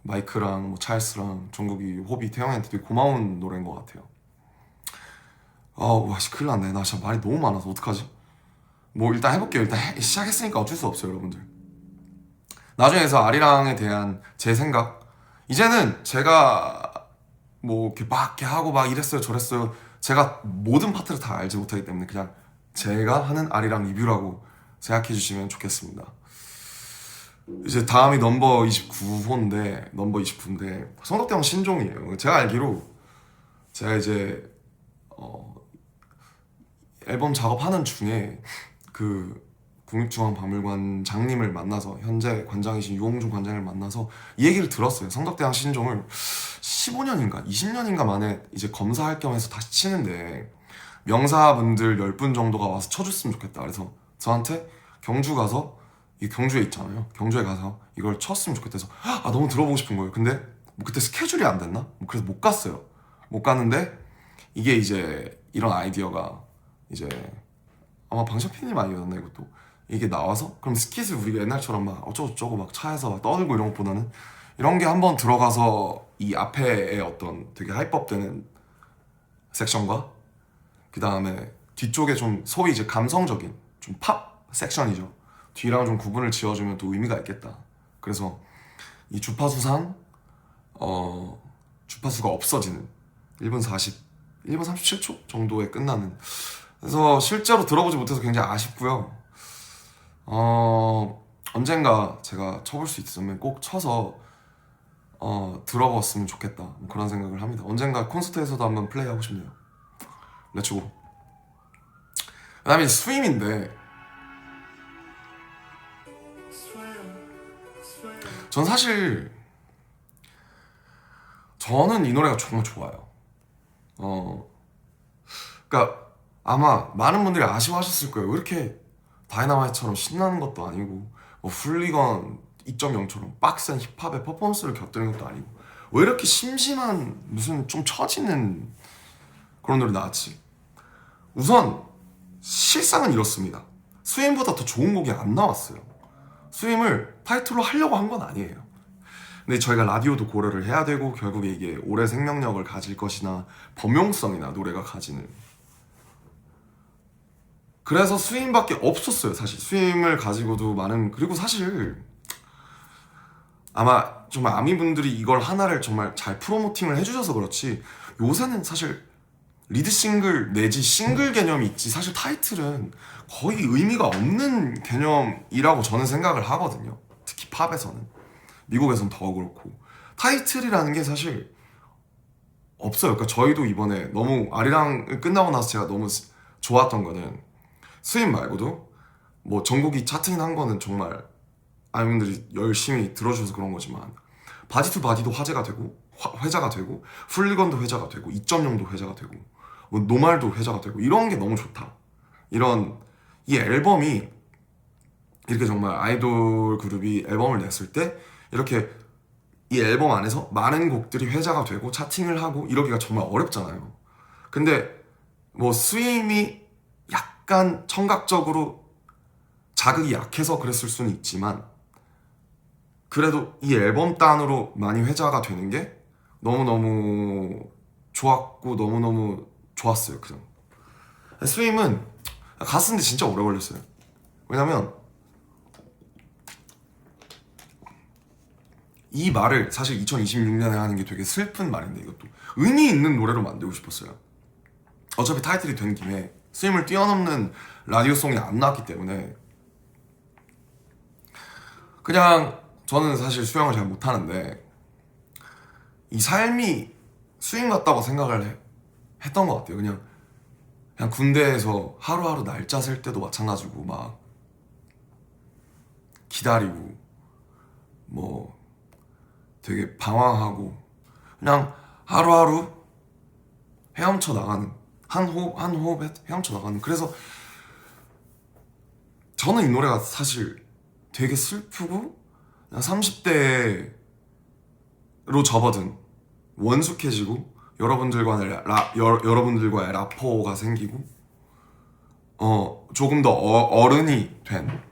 마이크랑 뭐 찰스랑 정국이, 호비, 태영이한테 되게 고마운 노래인 것 같아요. 와 큰일 났네. 나 진짜 말이 너무 많아서 어떡하지? 뭐 일단 해볼게요. 일단 시작했으니까 어쩔 수 없어요 여러분들. 나중에서 아리랑에 대한 제 생각, 이제는 제가 뭐 이렇게 막 이렇게 하고 막 이랬어요 저랬어요 제가 모든 파트를 다 알지 못하기 때문에 그냥 제가 하는 아리랑 리뷰라고 생각해 주시면 좋겠습니다. 이제 다음이 넘버 29인데 성덕대왕 신종이에요. 제가 알기로 제가 이제 앨범 작업하는 중에 그 국립중앙박물관장님을 만나서, 현재 관장이신 유홍준 관장을 만나서 이 얘기를 들었어요. 성덕대왕 신종을 15년인가 20년인가 만에 이제 검사할 겸 해서 다시 치는데 명사분들 10분 정도가 와서 쳐줬으면 좋겠다. 그래서 저한테 경주 가서, 이 경주에 있잖아요, 경주에 가서 이걸 쳤으면 좋겠다 해서 너무 들어보고 싶은 거예요. 근데 뭐 그때 스케줄이 안 됐나? 그래서 못 갔어요. 못 갔는데 이게 이제 이런 아이디어가 이제 아마 방샤피님 아니었나 이것도, 이게 나와서 그럼 스킷을 우리가 옛날처럼 막 어쩌고저쩌고 막 차에서 막 떠들고 이런 것보다는 이런 게 한번 들어가서 이 앞에의 어떤 되게 하이법되는 섹션과 그 다음에 뒤쪽에 좀 소위 이제 감성적인 좀 팝 섹션이죠. 뒤랑 좀 구분을 지어주면 또 의미가 있겠다. 그래서 이 주파수상 주파수가 없어지는 1분 37초 정도에 끝나는, 그래서 실제로 들어보지 못해서 굉장히 아쉽고요. 언젠가 제가 쳐볼 수 있으면 꼭 쳐서 들어봤으면 좋겠다, 뭐 그런 생각을 합니다. 언젠가 콘서트에서도 한번 플레이하고 싶네요. 렛츠고. 그 다음에 스윙인데 전 사실 저는 이 노래가 정말 좋아요. 그러니까 아마 많은 분들이 아쉬워하셨을 거예요. 왜 이렇게 다이너마이트처럼 신나는 것도 아니고 뭐 훌리건 2.0처럼 빡센 힙합의 퍼포먼스를 곁들인 것도 아니고 왜 이렇게 심심한 무슨 좀 처지는 그런 노래 나왔지. 우선 실상은 이렇습니다. 스윙보다 더 좋은 곡이 안 나왔어요. 스윙을 타이틀로 하려고 한 건 아니에요. 근데 저희가 라디오도 고려를 해야 되고 결국에 이게 오래 생명력을 가질 것이나 범용성이나 노래가 가지는, 그래서 스윙밖에 없었어요. 사실 스윙을 가지고도 많은, 그리고 사실 아마 정말 아미분들이 이걸 하나를 정말 잘 프로모팅을 해주셔서 그렇지 요새는 사실 리드 싱글 내지 싱글 개념이 있지 사실 타이틀은 거의 의미가 없는 개념이라고 저는 생각을 하거든요. 특히 팝에서는, 미국에서는 더 그렇고 타이틀이라는 게 사실 없어요. 그러니까 저희도 이번에 너무 아리랑 끝나고 나서 제가 너무 좋았던 거는 스윙 말고도 뭐 전곡이 차트인 한 거는 정말 아이분들이 열심히 들어주셔서 그런 거지만 바디 투 바디도 화제가 되고 회자가 되고 훌리건도 회자가 되고 2.0도 회자가 되고 뭐 노말도 회자가 되고 이런 게 너무 좋다. 이런 이 앨범이 이렇게 정말 아이돌 그룹이 앨범을 냈을 때 이렇게 이 앨범 안에서 많은 곡들이 회자가 되고 차팅을 하고 이러기가 정말 어렵잖아요. 근데 뭐 스윙이 약간 청각적으로 자극이 약해서 그랬을 수는 있지만 그래도 이 앨범 단으로 많이 회자가 되는 게 너무너무 좋았고 너무너무 좋았어요. 그냥 스윙은 갔는데 진짜 오래 걸렸어요. 왜냐면 이 말을 사실 2026년에 하는 게 되게 슬픈 말인데 이것도 의미 있는 노래로 만들고 싶었어요. 어차피 타이틀이 된 김에 스윙을 뛰어넘는 라디오송이 안 나왔기 때문에 그냥 저는 사실 수영을 잘 못하는데 이 삶이 스윙 같다고 생각을 했던 것 같아요. 그냥 군대에서 하루하루 날짜 셀 때도 마찬가지고 막 기다리고 뭐 되게 방황하고 그냥 하루하루 헤엄쳐 나가는 한 호흡 한 호흡에 헤엄쳐 나가는. 그래서 저는 이 노래가 사실 되게 슬프고 그냥 30대로 접어든 원숙해지고 여러분들과의 라포가 생기고 조금 더 어른이 된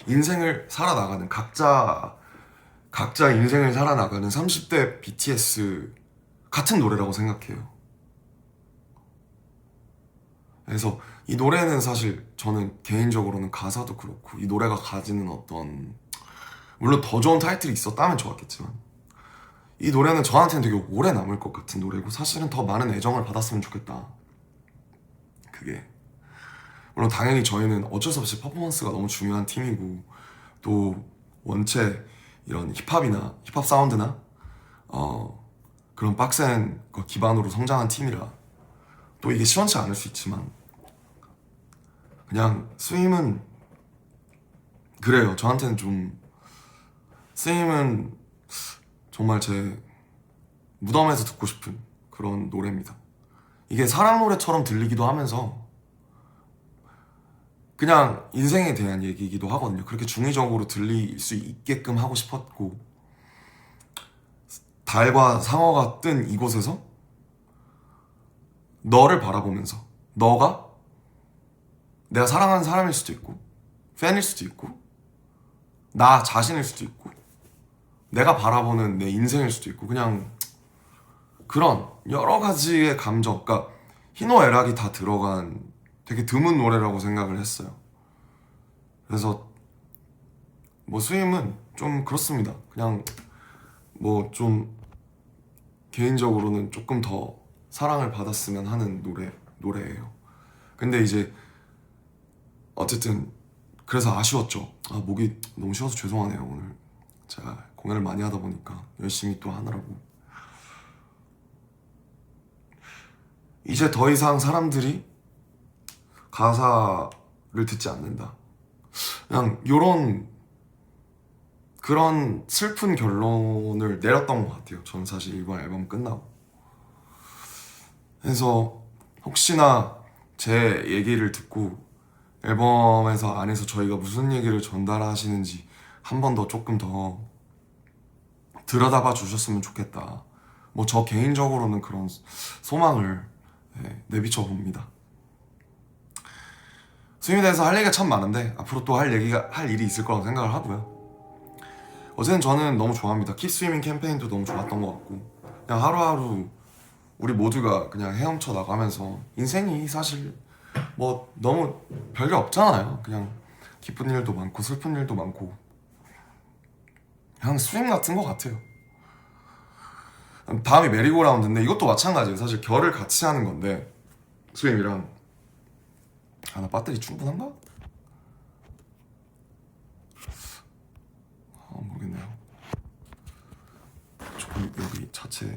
인생을 살아나가는 각자 인생을 살아나가는 30대 BTS 같은 노래라고 생각해요. 그래서 이 노래는 사실 저는 개인적으로는 가사도 그렇고 이 노래가 가지는 어떤 물론 더 좋은 타이틀이 있었다면 좋았겠지만 이 노래는 저한테는 되게 오래 남을 것 같은 노래고 사실은 더 많은 애정을 받았으면 좋겠다. 그게 물론 당연히 저희는 어쩔 수 없이 퍼포먼스가 너무 중요한 팀이고 또 원체 이런 힙합 사운드나 그런 빡센 거 기반으로 성장한 팀이라 또 이게 시원치 않을 수 있지만 그냥 스윙은 그래요. 저한테는 좀 스윙은 정말 제 무덤에서 듣고 싶은 그런 노래입니다. 이게 사랑 노래처럼 들리기도 하면서 그냥 인생에 대한 얘기이기도 하거든요. 그렇게 중의적으로 들릴 수 있게끔 하고 싶었고 달과 상어가 뜬 이곳에서 너를 바라보면서 너가 내가 사랑하는 사람일 수도 있고 팬일 수도 있고 나 자신일 수도 있고 내가 바라보는 내 인생일 수도 있고 그냥 그런 여러 가지의 감정, 그러니까 희노애락이 다 들어간 되게 드문 노래라고 생각을 했어요. 그래서 뭐 스윙은 좀 그렇습니다. 그냥 뭐 좀 개인적으로는 조금 더 사랑을 받았으면 하는 노래예요. 근데 이제 어쨌든 그래서 아쉬웠죠. 목이 너무 쉬어서 죄송하네요. 오늘 제가 공연을 많이 하다 보니까 열심히 또 하느라고 이제 더 이상 사람들이 가사를 듣지 않는다. 그냥 그런 슬픈 결론을 내렸던 것 같아요. 저는 사실 이번 앨범 끝나고. 그래서 혹시나 제 얘기를 듣고 앨범에서 안에서 저희가 무슨 얘기를 전달하시는지 한 번 더 조금 더 들여다봐 주셨으면 좋겠다. 뭐 저 개인적으로는 그런 소망을 내비쳐 봅니다. 스윙에 대해서 할 얘기가 참 많은데 앞으로 또 할 일이 있을 거라고 생각을 하고요. 어제는 저는 너무 좋아합니다. 킵 스위밍 캠페인도 너무 좋았던 것 같고 그냥 하루하루 우리 모두가 그냥 헤엄쳐 나가면서 인생이 사실 뭐 너무 별게 없잖아요. 그냥 기쁜 일도 많고 슬픈 일도 많고 그냥 스윙 같은 것 같아요. 다음이 메리고라운드인데 이것도 마찬가지예요. 사실 결을 같이 하는 건데 스윙이랑 나 배터리 충분한가? 모르겠네요. 조금 여기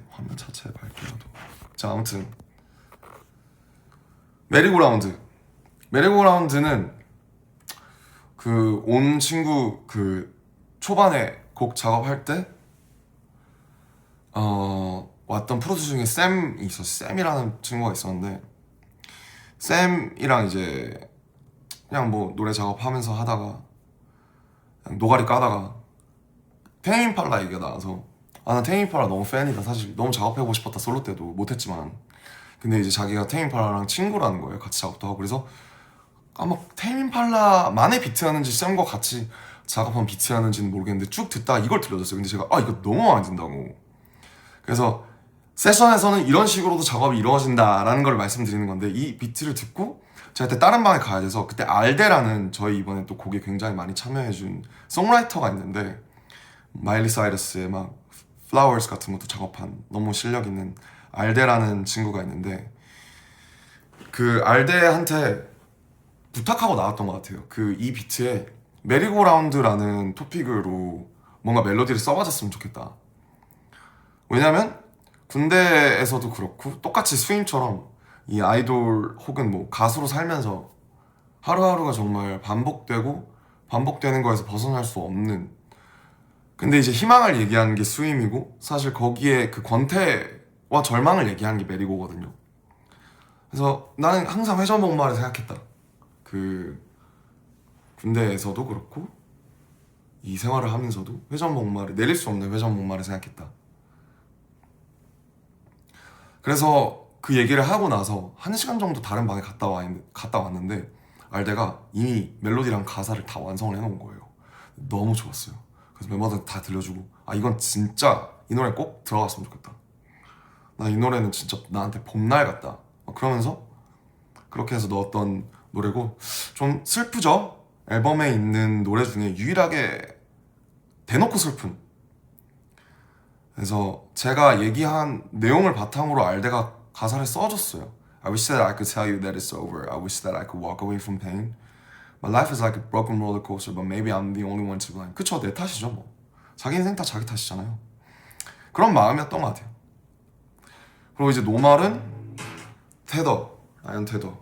화면 차체 밝게라도. 자, 아무튼 메리고라운드는 그 온 친구 그 초반에 곡 작업할 때 왔던 프로듀서 중에 쌤이 있었어. 쌤이라는 친구가 있었는데 쌤이랑 이제 그냥 뭐 노래 작업하면서 하다가 그냥 노가리 까다가 테임임팔라 얘기가 나와서 나 테임임팔라 너무 팬이다. 사실 너무 작업해보고 싶었다. 솔로 때도 못했지만 근데 이제 자기가 테임임팔라랑 친구라는 거예요. 같이 작업도 하고. 그래서 아마 테임임팔라만의 비트였는지 쌤과 같이 작업한 비트였는지는 모르겠는데 쭉 듣다가 이걸 들려줬어요. 근데 제가 이거 너무 마음에 든다고. 그래서 세션에서는 이런 식으로도 작업이 이루어진다라는 걸 말씀드리는 건데, 이 비트를 듣고 제가 그때 다른 방에 가야 돼서, 그때 알데라는 저희 이번에 또 곡에 굉장히 많이 참여해준 송라이터가 있는데, 마일리 사이러스의 막 플라워스 같은 것도 작업한 너무 실력 있는 알데라는 친구가 있는데, 그 알데한테 부탁하고 나왔던 것 같아요. 그 이 비트에 메리고라운드라는 토픽으로 뭔가 멜로디를 써봐줬으면 좋겠다. 왜냐면 군대에서도 그렇고 똑같이 스윙처럼 이 아이돌 혹은 뭐 가수로 살면서 하루하루가 정말 반복되는 거에서 벗어날 수 없는, 근데 이제 희망을 얘기하는 게 스윙이고, 사실 거기에 그 권태와 절망을 얘기하는 게 메리고거든요. 그래서 나는 항상 회전목마를 생각했다. 그 군대에서도 그렇고 이 생활을 하면서도 회전목마를, 내릴 수 없는 회전목마를 생각했다. 그래서 그 얘기를 하고 나서 1시간 정도 다른 방에 갔다 왔는데 알데가 이미 멜로디랑 가사를 다 완성을 해놓은 거예요. 너무 좋았어요. 그래서 멤버들 다 들려주고, 이건 진짜 이 노래 꼭 들어갔으면 좋겠다. 나 이 노래는 진짜 나한테 봄날 같다. 그러면서 그렇게 해서 넣었던 노래고, 좀 슬프죠? 앨범에 있는 노래 중에 유일하게 대놓고 슬픈. 그래서 제가 얘기한 내용을 바탕으로 알데가 가사를 써줬어요. I wish that I could tell you that it's over. I wish that I could walk away from pain. My life is like a broken roller coaster, but maybe I'm the only one to blame. 그쵸, 내 탓이죠 뭐. 자기 인생 다 자기 탓이잖아요. 그런 마음이었던 것 같아요. 그리고 이제 노말은 라이언 테더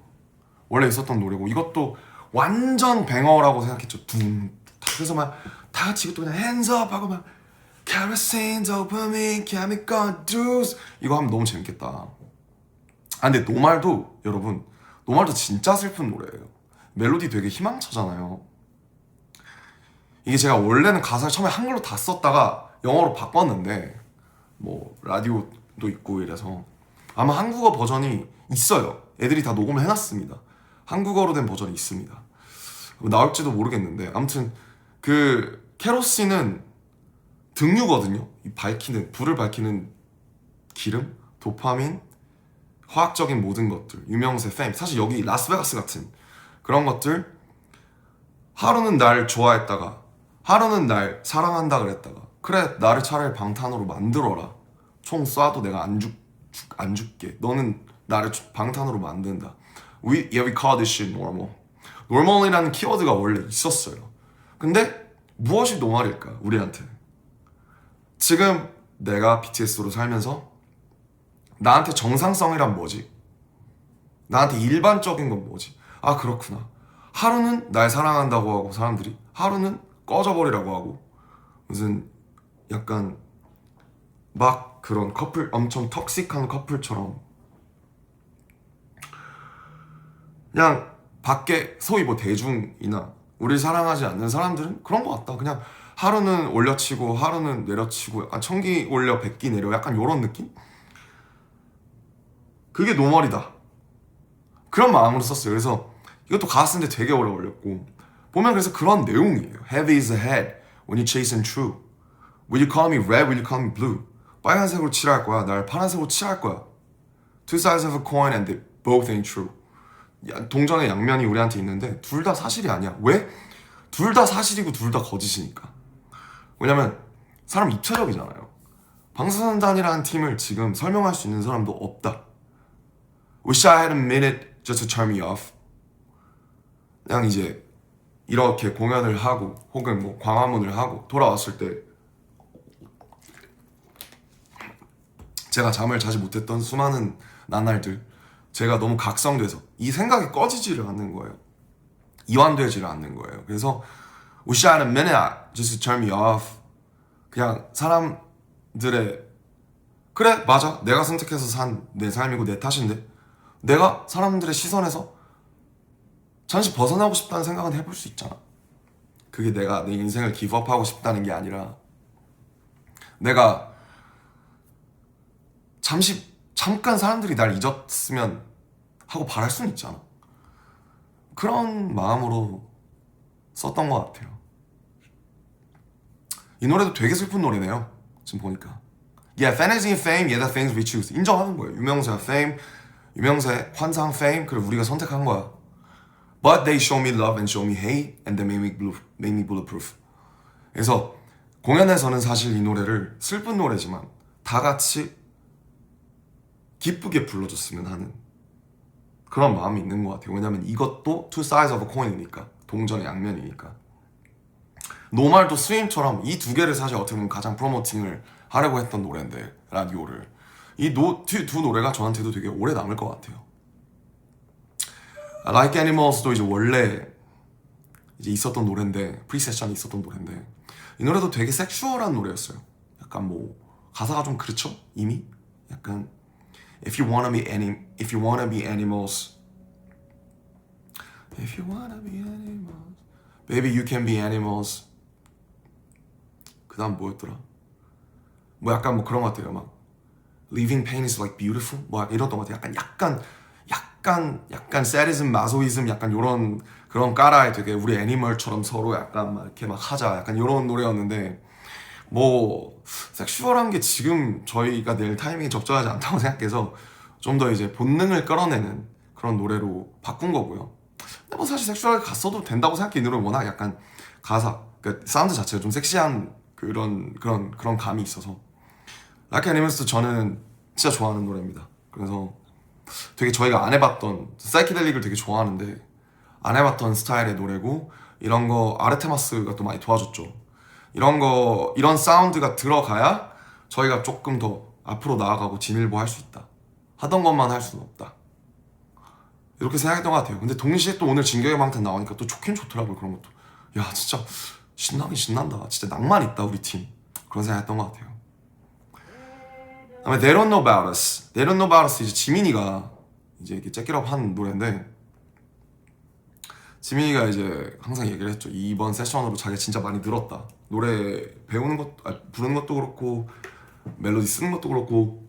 원래 있었던 노래고, 이것도 완전 뱅어라고 생각했죠. 그래서 막 다 같이 이것도 그냥 hands up 하고 막 kerosene, dopamine, chemical juice 이거 하면 너무 재밌겠다. 근데 노말도 여러분, 노말도 진짜 슬픈 노래예요. 멜로디 되게 희망차잖아요. 이게 제가 원래는 가사를 처음에 한글로 다 썼다가 영어로 바꿨는데, 뭐 라디오도 있고 이래서 아마 한국어 버전이 있어요. 애들이 다 녹음을 해놨습니다. 한국어로 된 버전이 있습니다. 나올지도 모르겠는데, 아무튼 그 케로신은 등유거든요. 이 불을 밝히는 기름, 도파민, 화학적인 모든 것들, 유명세, 팸, 사실 여기 라스베가스 같은 그런 것들. 하루는 날 좋아했다가 하루는 날 사랑한다 그랬다가, 그래 나를 차라리 방탄으로 만들어라. 총 쏴도 내가 안 죽게. 너는 나를 방탄으로 만든다. We call this shit normal. normal이라는 키워드가 원래 있었어요. 근데 무엇이 노말일까 우리한테? 지금 내가 BTS로 살면서 나한테 정상성이란 뭐지? 나한테 일반적인 건 뭐지? 그렇구나. 하루는 날 사랑한다고 하고 사람들이, 하루는 꺼져버리라고 하고, 무슨 약간 막 그런 커플, 엄청 톡식한 커플처럼 그냥 밖에 소위 뭐 대중이나 우리 사랑하지 않는 사람들은 그런 것 같다. 그냥 하루는 올려치고 하루는 내려치고, 약간 천기 올려 백기 내려, 약간 요런 느낌? 그게 노멀이다. 그런 마음으로 썼어요. 그래서 이것도 가사 쓰는데 되게 오래 걸렸고, 보면 그래서 그런 내용이에요. Heavy is the head when you chasing true. Will you call me red? Will you call me blue? 빨간색으로 칠할 거야. 날 파란색으로 칠할 거야. Two sides of a coin and they both ain't true. 동전의 양면이 우리한테 있는데 둘 다 사실이 아니야. 왜? 둘 다 사실이고 둘 다 거짓이니까. 왜냐면 사람 입체적이잖아요. 방탄소년단이라는 팀을 지금 설명할 수 있는 사람도 없다. Wish I had a minute just to turn me off. 그냥 이제 이렇게 공연을 하고 혹은 뭐 광화문을 하고 돌아왔을 때 제가 잠을 자지 못했던 수많은 나날들, 제가 너무 각성돼서 이 생각이 꺼지지를 않는 거예요. 이완되지를 않는 거예요. 그래서 Wish I had a minute just to turn me off. 그냥 사람들의, 그래 맞아 내가 선택해서 산 내 삶이고 내 탓인데, 내가 사람들의 시선에서 잠시 벗어나고 싶다는 생각은 해볼 수 있잖아. 그게 내가 내 인생을 기브업하고 싶다는 게 아니라, 내가 잠깐 사람들이 날 잊었으면 하고 바랄 수는 있잖아. 그런 마음으로 썼던 것 같아요. 이 노래도 되게 슬픈 노래네요. 지금 보니까. Yeah, fantasy and fame, yeah, the things we choose. 인정하는 거예요. 유명세와 fame, 유명세, 환상, fame, 그리고 우리가 선택한 거야. But they show me love and show me hate, and they make me bulletproof. 그래서 공연에서는 사실 이 노래를 슬픈 노래지만 다 같이 기쁘게 불러줬으면 하는 그런 마음이 있는 것 같아요. 왜냐면 이것도 two sides of a coin이니까, 동전의 양면이니까. 노말도 스윙처럼 이 두 개를 사실 어떻게 보면 가장 프로모팅을 하려고 했던 노래인데, 라디오를. 이 두 노래가 저한테도 되게 오래 남을 것 같아요. Like Animals도 이제 원래 이제 있었던 노래인데, 프리세션이 있었던 노래인데, 이 노래도 되게 섹슈얼한 노래였어요. 약간 뭐 가사가 좀 그렇죠? 이미 약간 If you wanna be animals, if you wanna be animals, baby you can be animals. 그 다음 뭐였더라? 뭐 약간 뭐 그런 것 같아요. 막 Living pain is like beautiful. 뭐 이랬던 것 같아요. 약간 sadism, 마소이즘, 약간 요런 그런 까라에 되게 우리 애니멀처럼 서로 약간 막 이렇게 막 하자. 약간 요런 노래였는데, 뭐 섹슈얼한 게 지금 저희가 낼 타이밍이 적절하지 않다고 생각해서 좀 더 이제 본능을 끌어내는 그런 노래로 바꾼 거고요. 근데 뭐 사실 섹슈얼하게 갔어도 된다고 생각해. 이 노래는 워낙 약간 가사, 그러니까 사운드 자체가 좀 섹시한 그런 감이 있어서. Like Animals도 저는 진짜 좋아하는 노래입니다. 그래서 되게 저희가 안 해봤던, 사이키델릭을 되게 좋아하는데 안 해봤던 스타일의 노래고, 이런 거 아르테마스가 또 많이 도와줬죠. 이런 사운드가 들어가야 저희가 조금 더 앞으로 나아가고 진일보 할 수 있다. 하던 것만 할 수는 없다. 이렇게 생각했던 것 같아요. 근데 동시에 또 오늘 진격의 방탄 나오니까 또 좋긴 좋더라고요. 그런 것도. 야, 진짜 신나긴 신난다. 진짜 낭만 있다, 우리 팀. 그런 생각했던 것 같아요. 그다음에 They Don't Know About Us. They Don't Know About Us, 이제 지민이가 이제 이렇게 잭기럽 한 노래인데, 지민이가 이제 항상 얘기를 했죠. 이번 세션으로 자기가 진짜 많이 늘었다. 노래 배우는 것, 부르는 것도 그렇고 멜로디 쓰는 것도 그렇고.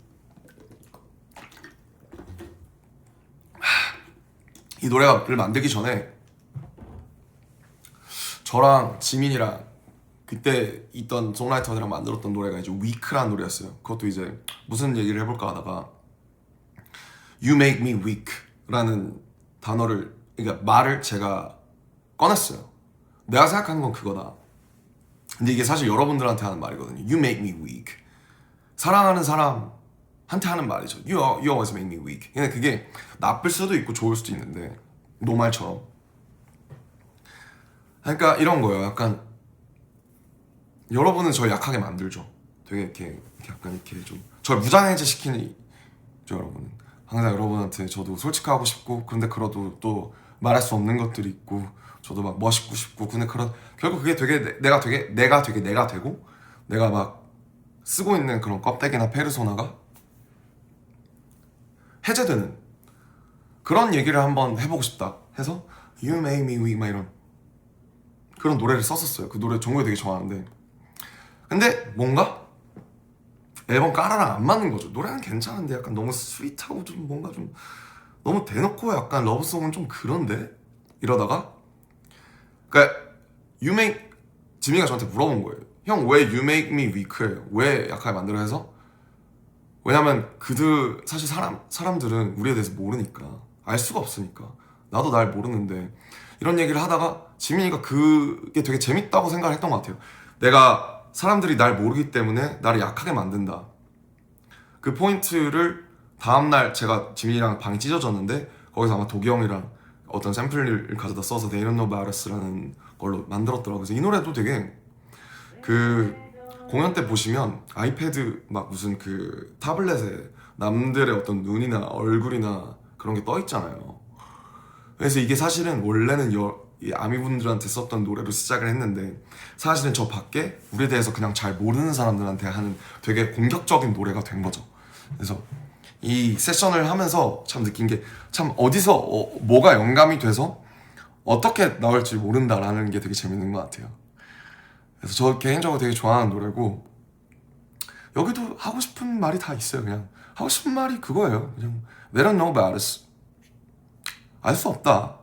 이 노래를 만들기 전에 저랑 지민이랑 그때 있던 송라이터들이랑 만들었던 노래가 이제 Weak라는 노래였어요. 그것도 이제 무슨 얘기를 해볼까 하다가 You make me weak 라는 단어를, 그러니까 말을 제가 꺼냈어요. 내가 생각하는 건 그거다. 근데 이게 사실 여러분들한테 하는 말이거든요. You make me weak. 사랑하는 사람한테 하는 말이죠. You always make me weak. 근데 그게 나쁠 수도 있고 좋을 수도 있는데, 노말처럼. 그러니까 이런 거예요. 약간 여러분은 저 약하게 만들죠. 되게 이렇게 약간 이렇게 좀 저를 무장해제 시키는 죠. 여러분은 항상 여러분한테 저도 솔직하고 싶고, 근데 그래도 또 말할 수 없는 것들이 있고, 저도 막 멋있고 싶고, 근데 결국 그게 되게 내가 되고, 내가 막 쓰고 있는 그런 껍데기나 페르소나가 해제되는 그런 얘기를 한번 해보고 싶다 해서 You make me weak, 막 이런 그런 노래를 썼었어요. 그 노래 정말 되게 좋아하는데, 근데 뭔가 앨범 까라랑 안 맞는 거죠. 노래는 괜찮은데 약간 너무 스윗하고 좀 뭔가 좀 너무 대놓고 약간 러브송은 좀 그런데, 이러다가 그러니까 지민이가 저한테 물어본 거예요. 형 왜 You make me weak해요? 왜 약하게 만들어? 해서 왜냐면 사실 사람들은 우리에 대해서 모르니까, 알 수가 없으니까. 나도 날 모르는데, 이런 얘기를 하다가 지민이가 그게 되게 재밌다고 생각을 했던 것 같아요. 내가 사람들이 날 모르기 때문에 나를 약하게 만든다. 그 포인트를 다음날 제가 지민이랑 방이 찢어졌는데, 거기서 아마 도기 형이랑 어떤 샘플을 가져다 써서 They Don't Know About Us라는 걸로 만들었더라고요. 그래서 이 노래도 되게 그 공연 때 보시면 아이패드 막 무슨 그 타블렛에 남들의 어떤 눈이나 얼굴이나 그런 게 떠 있잖아요. 그래서 이게 사실은 원래는 이 아미분들한테 썼던 노래로 시작을 했는데, 사실은 저 밖에 우리에 대해서 그냥 잘 모르는 사람들한테 하는 되게 공격적인 노래가 된 거죠. 그래서 이 세션을 하면서 참 느낀 게, 참 어디서 뭐가 영감이 돼서 어떻게 나올지 모른다라는 게 되게 재밌는 것 같아요. 그래서 저 개인적으로 되게 좋아하는 노래고, 여기도 하고 싶은 말이 다 있어요. 그냥 하고 싶은 말이 그거예요. 그냥 They don't know about us. 알 수 없다.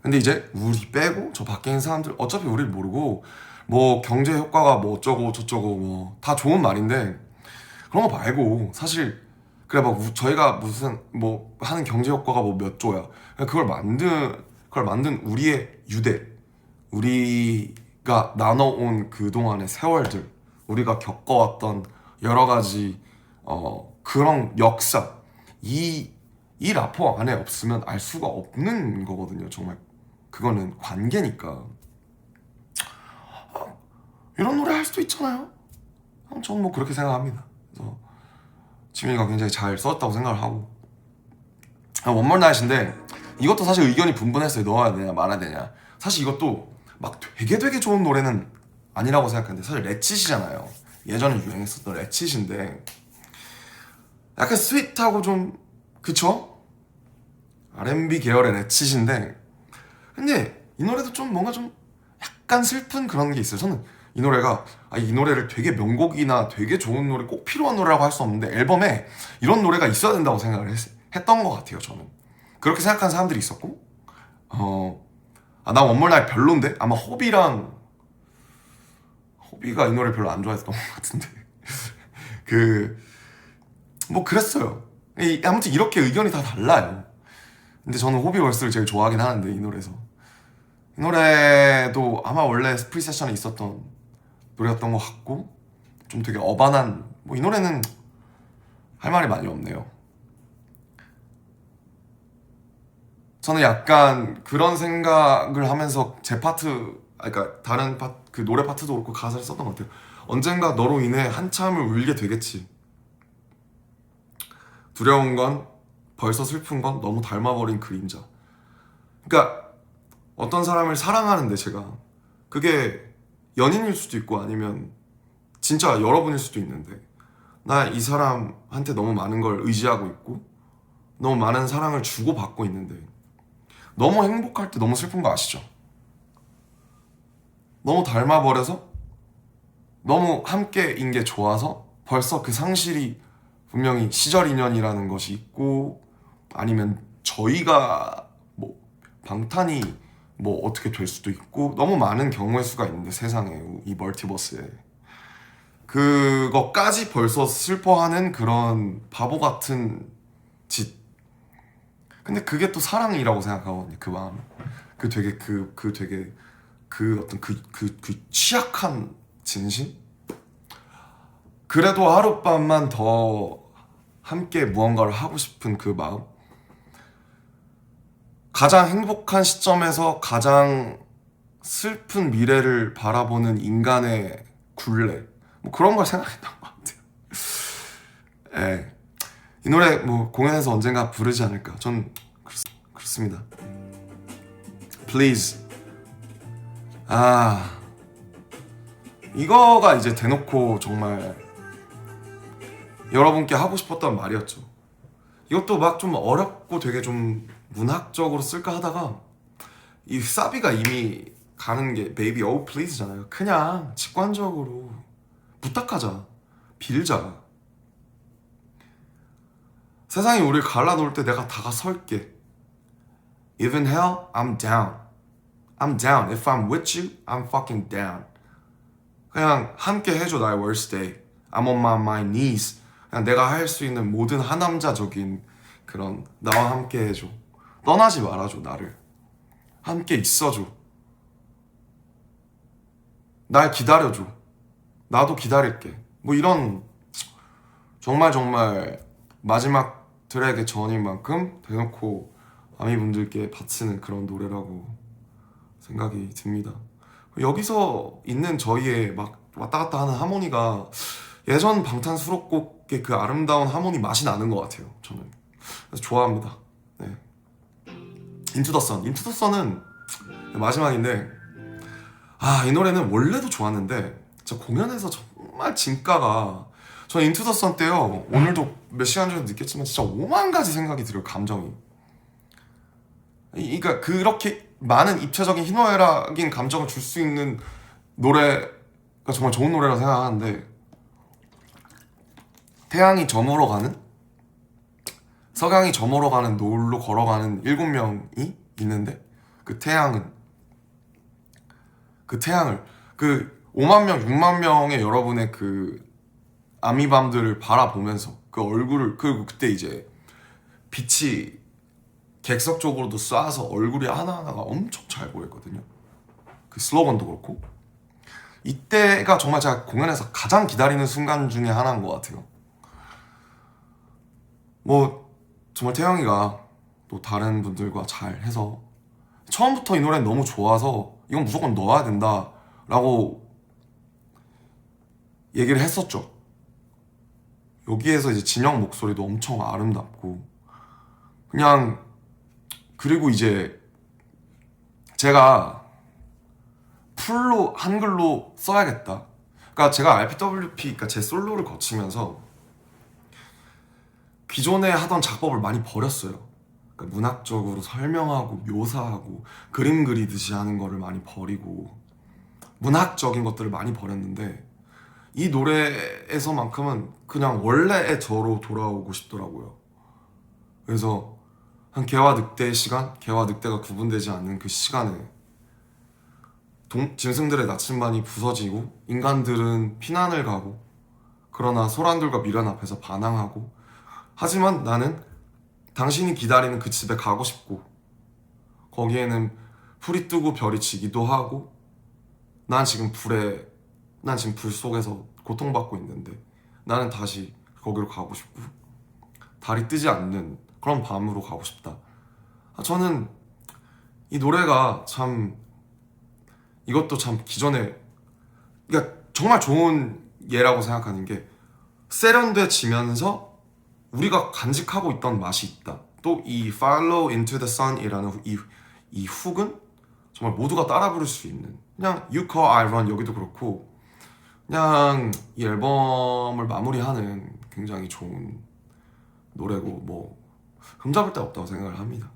근데 이제 우리 빼고 저 밖에 있는 사람들 어차피 우리를 모르고, 뭐 경제 효과가 뭐 어쩌고 저쩌고 뭐 다 좋은 말인데 그런 거 말고 사실 그래 막 저희가 무슨 뭐 하는 경제 효과가 뭐 몇 조야. 그걸 만든 우리의 유대, 우리가 나눠온 그동안의 세월들, 우리가 겪어왔던 여러 가지 그런 역사, 이 라포 안에 없으면 알 수가 없는 거거든요. 정말 그거는 관계니까. 이런 노래 할 수도 있잖아요. 저는 뭐 그렇게 생각합니다. 그래서 지민이가 굉장히 잘 썼다고 생각을 하고. 원몰 나잇인데 이것도 사실 의견이 분분했어요. 넣어야 되냐 말아야 되냐. 사실 이것도 막 되게 좋은 노래는 아니라고 생각하는데 사실 레칫이잖아요. 예전에 유행했었던 레칫인데 약간 스윗하고 좀 그쵸? R&B 계열의 레칫인데 근데 이 노래도 좀 뭔가 좀 약간 슬픈 그런 게 있어요. 저는 이 노래가 이 노래를 되게 명곡이나 되게 좋은 노래 꼭 필요한 노래라고 할 수 없는데 앨범에 이런 노래가 있어야 된다고 생각을 했던 것 같아요. 저는 그렇게 생각하는 사람들이 있었고 나 원몰 나잇 별론데 아마 호비가 이 노래 별로 안 좋아했던 것 같은데 뭐 그랬어요. 아무튼 이렇게 의견이 다 달라요. 근데 저는 호비 월스를 제일 좋아하긴 하는데 이 노래에서 이 노래도 아마 원래 프리세션에 있었던 노래였던 것 같고 좀 되게 어반한 뭐 이 노래는 할 말이 많이 없네요. 저는 약간 그런 생각을 하면서 제 파트 그러니까 다른 그 노래 파트도 그렇고 가사를 썼던 것 같아요. 언젠가 너로 인해 한참을 울게 되겠지. 두려운 건 벌써 슬픈 건 너무 닮아버린 그림자. 그러니까 어떤 사람을 사랑하는데 제가 그게 연인일 수도 있고 아니면 진짜 여러분일 수도 있는데 나 이 사람한테 너무 많은 걸 의지하고 있고 너무 많은 사랑을 주고받고 있는데 너무 행복할 때 너무 슬픈 거 아시죠? 너무 닮아버려서 너무 함께인 게 좋아서 벌써 그 상실이 분명히 시절 인연이라는 것이 있고 아니면 저희가 뭐 방탄이 뭐 어떻게 될 수도 있고 너무 많은 경우의 수가 있는데 세상에 이 멀티버스에 그것까지 벌써 슬퍼하는 그런 바보 같은 짓. 근데 그게 또 사랑이라고 생각하거든요. 그 마음. 그 되게 그 어떤 그 취약한 진심. 그래도 하룻밤만 더 함께 무언가를 하고 싶은 그 마음. 가장 행복한 시점에서 가장 슬픈 미래를 바라보는 인간의 굴레 뭐 그런 걸 생각했던 것 같아요. 예. 이 노래 뭐 공연에서 언젠가 부르지 않을까 전 그렇습니다. Please 이거가 이제 대놓고 정말 여러분께 하고 싶었던 말이었죠. 이것도 막 좀 어렵고 되게 좀 문학적으로 쓸까 하다가 이 사비가 이미 가는 게 Baby Oh Please잖아요. 그냥 직관적으로 부탁하자, 빌자. 세상이 우리를 갈라놓을 때 내가 다가설게. Even hell, I'm down. I'm down. If I'm with you, I'm fucking down. 그냥 함께 해줘 나의 worst day. I'm on my knees. 그냥 내가 할 수 있는 모든 하남자적인 그런 나와 함께 해줘. 떠나지 말아줘 나를. 함께 있어줘. 날 기다려줘. 나도 기다릴게. 뭐 이런 정말 마지막 트랙의 전인 만큼 대놓고 아미분들께 바치는 그런 노래라고 생각이 듭니다. 여기서 있는 저희의 막 왔다 갔다 하는 하모니가 예전 방탄 수록곡의 그 아름다운 하모니 맛이 나는 것 같아요. 저는 그래서 좋아합니다. 네. 인투 더 선. 인투 더 선은 마지막인데 이 노래는 원래도 좋았는데 진짜 공연에서 정말 진가가 전 인투 더 선 때요 오늘도 몇 시간 전에 느꼈지만 진짜 5만 가지 생각이 들어요. 감정이. 그러니까 그렇게 많은 입체적인 희노애락인 감정을 줄 수 있는 노래가 정말 좋은 노래라고 생각하는데 태양이 저물어 가는 석양이 저물어 가는 노을로 걸어가는 7명이 있는데 그 태양을 그 5만 명, 6만 명의 여러분의 그 아미밤들을 바라보면서 그 얼굴을, 그리고 그때 이제 빛이 객석 쪽으로도 쏴서 얼굴이 하나하나가 엄청 잘 보였거든요. 그 슬로건도 그렇고. 이때가 정말 제가 공연에서 가장 기다리는 순간 중에 하나인 것 같아요. 뭐 정말 태영이가 또 다른 분들과 잘 해서 처음부터 이 노래는 너무 좋아서 이건 무조건 넣어야 된다 라고 얘기를 했었죠. 여기에서 이제 진영 목소리도 엄청 아름답고 그냥, 그리고 이제 제가 풀로 한글로 써야겠다. 그러니까 제가 RPWP, 그러니까 제 솔로를 거치면서 기존에 하던 작법을 많이 버렸어요. 그러니까 문학적으로 설명하고 묘사하고 그림 그리듯이 하는 거를 많이 버리고 문학적인 것들을 많이 버렸는데 이 노래에서만큼은 그냥 원래의 저로 돌아오고 싶더라고요. 그래서 한 개와 늑대의 시간, 개와 늑대가 구분되지 않는 그 시간에 짐승들의 나침반이 부서지고 인간들은 피난을 가고 그러나 소란들과 미련 앞에서 반항하고 하지만 나는 당신이 기다리는 그 집에 가고 싶고 거기에는 불이 뜨고 별이 지기도 하고 난 지금 불 속에서 고통받고 있는데 나는 다시 거기로 가고 싶고 달이 뜨지 않는 그런 밤으로 가고 싶다. 저는 이 노래가 참, 이것도 참 기존에, 그러니까 정말 좋은 예라고 생각하는 게 세련돼지면서 우리가 간직하고 있던 맛이 있다. 또 이 Follow Into the Sun이라는 이 훅은 정말 모두가 따라 부를 수 있는, 그냥 You Call I Run 여기도 그렇고 그냥 이 앨범을 마무리하는 굉장히 좋은 노래고 뭐 흠잡을 데 없다고 생각을 합니다.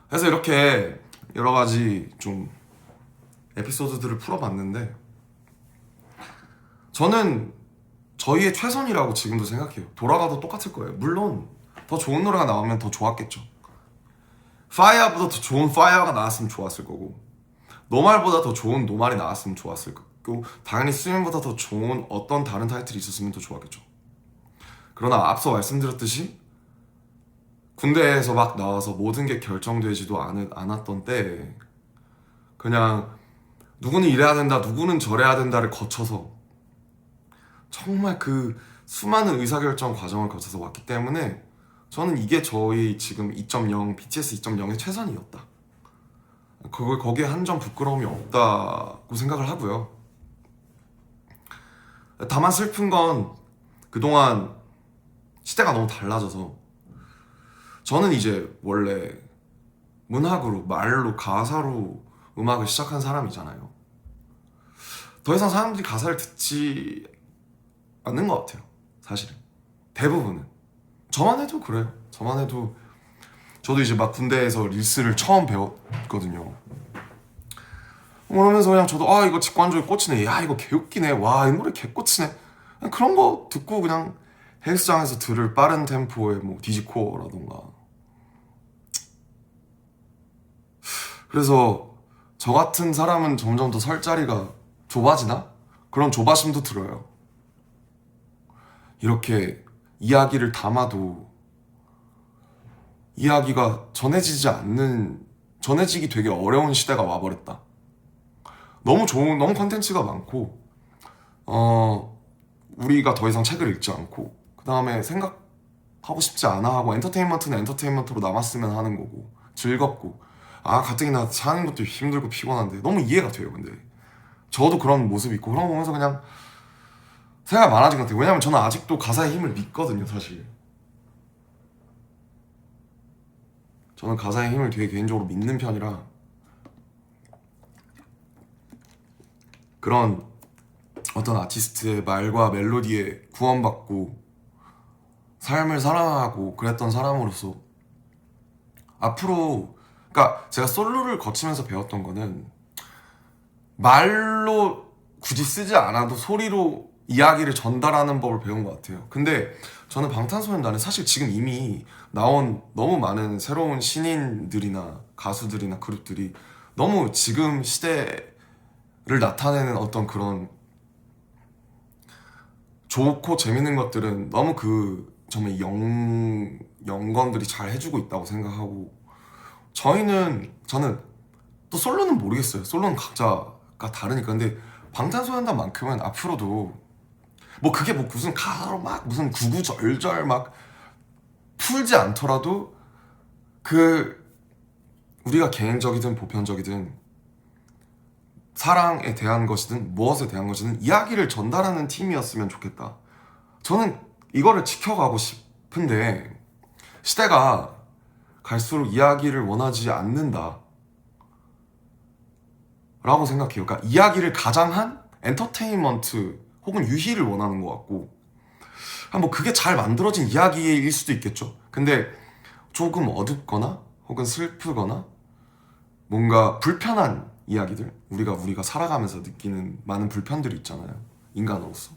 그래서 이렇게 여러 가지 좀 에피소드들을 풀어봤는데 저는 저희의 최선이라고 지금도 생각해요. 돌아가도 똑같을 거예요. 물론 더 좋은 노래가 나오면 더 좋았겠죠. 파이어보다 더 좋은 파이어가 나왔으면 좋았을 거고 노말보다 더 좋은 노말이 나왔으면 좋았을 거고 당연히 스윙보다 더 좋은 어떤 다른 타이틀이 있었으면 더 좋았겠죠. 그러나 앞서 말씀드렸듯이 군대에서 막 나와서 모든 게 결정되지도 않았던 때에 그냥 누구는 이래야 된다, 누구는 저래야 된다를 거쳐서 정말 그 수많은 의사결정 과정을 거쳐서 왔기 때문에 저는 이게 저희 지금 2.0, BTS 2.0의 최선이었다. 거기에 한 점 부끄러움이 없다고 생각을 하고요. 다만 슬픈 건 그동안 시대가 너무 달라져서 저는 이제 원래 문학으로, 말로, 가사로 음악을 시작한 사람이잖아요. 더 이상 사람들이 가사를 듣지 않는 것 같아요. 사실은 대부분은. 저만 해도 그래요. 저만 해도 저도 이제 막 군대에서 릴스를 처음 배웠거든요. 그러면서 그냥 저도 이거 직관적으로 꽂히네, 야 이거 개웃기네, 와 이 노래 개꽂히네, 그냥 그런 거 듣고 그냥 헬스장에서 들을 빠른 템포의 뭐 디지코어라던가. 그래서 저 같은 사람은 점점 더 설 자리가 좁아지나? 그런 조바심도 들어요. 이렇게 이야기를 담아도 이야기가 전해지기 되게 어려운 시대가 와버렸다. 너무 컨텐츠가 많고 우리가 더 이상 책을 읽지 않고 그 다음에 생각하고 싶지 않아 하고 엔터테인먼트는 엔터테인먼트로 남았으면 하는 거고 즐겁고 가뜩이나 사는 것도 힘들고 피곤한데 너무 이해가 돼요. 근데 저도 그런 모습이 있고 그런 거 보면서 그냥 생각이 많아진 것 같아요. 왜냐면 저는 아직도 가사의 힘을 믿거든요. 사실 저는 가사의 힘을 되게 개인적으로 믿는 편이라 그런 어떤 아티스트의 말과 멜로디에 구원받고 삶을 살아가고 그랬던 사람으로서 앞으로, 그러니까 제가 솔로를 거치면서 배웠던 거는 말로 굳이 쓰지 않아도 소리로 이야기를 전달하는 법을 배운 것 같아요. 근데 저는 방탄소년단은 사실 지금 이미 나온 너무 많은 새로운 신인들이나 가수들이나 그룹들이 너무 지금 시대가 나타내는 어떤 그런 좋고 재밌는 것들은 너무 정말 영건들이 잘 해주고 있다고 생각하고, 저는 또 솔로는 모르겠어요. 솔로는 각자가 다르니까. 근데 방탄소년단만큼은 앞으로도 뭐 그게 뭐 무슨 가사로 막 무슨 구구절절 막 풀지 않더라도 우리가 개인적이든 보편적이든 사랑에 대한 것이든 무엇에 대한 것이든 이야기를 전달하는 팀이었으면 좋겠다. 저는 이거를 지켜가고 싶은데 시대가 갈수록 이야기를 원하지 않는다 라고 생각해요. 그러니까 이야기를 가장한 엔터테인먼트 혹은 유희를 원하는 것 같고, 뭐 그게 잘 만들어진 이야기일 수도 있겠죠. 근데 조금 어둡거나 혹은 슬프거나 뭔가 불편한 이야기들, 우리가 살아가면서 느끼는 많은 불편들이 있잖아요, 인간으로서.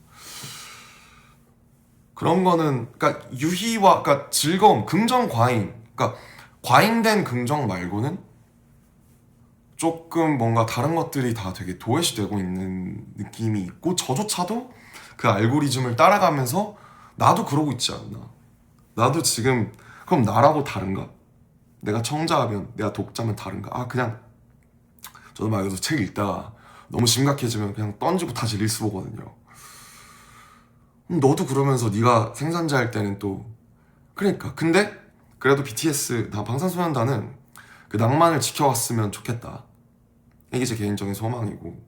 그런 거는 그러니까 유희와, 그러니까 즐거움, 긍정 과잉, 그러니까 과잉된 긍정 말고는 조금 뭔가 다른 것들이 다 되게 도외시되고 있는 느낌이 있고, 저조차도 그 알고리즘을 따라가면서 나도 그러고 있지 않나. 나도 지금 그럼 나라고 다른가? 내가 청자하면, 내가 독자면 다른가? 그냥 저도 말 그대로 책 읽다가 너무 심각해지면 그냥 던지고 다시 릴스 보거든요. 너도 그러면서 네가 생산자 할 때는 또 그러니까. 근데 그래도 BTS, 방탄소년단은 그 낭만을 지켜왔으면 좋겠다. 이게 제 개인적인 소망이고,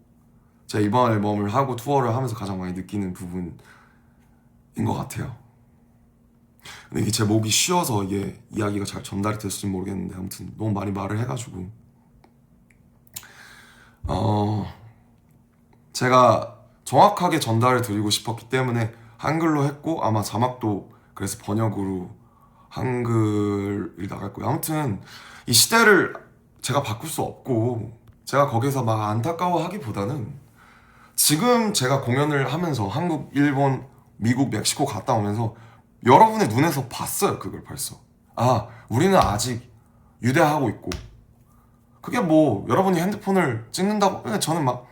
제가 이번 앨범을 하고 투어를 하면서 가장 많이 느끼는 부분인 것 같아요. 근데 이게 제 목이 쉬어서 이게 이야기가 잘 전달이 됐을지 모르겠는데, 아무튼 너무 많이 말을 해가지고 제가 정확하게 전달을 드리고 싶었기 때문에 한글로 했고, 아마 자막도 그래서 번역으로 한글이 나갈 거예요. 아무튼 이 시대를 제가 바꿀 수 없고, 제가 거기서 막 안타까워하기보다는 지금 제가 공연을 하면서 한국, 일본, 미국, 멕시코 갔다 오면서 여러분의 눈에서 봤어요. 그걸 벌써. 우리는 아직 유대하고 있고, 그게 뭐 여러분이 핸드폰을 찍는다고, 근데 저는 막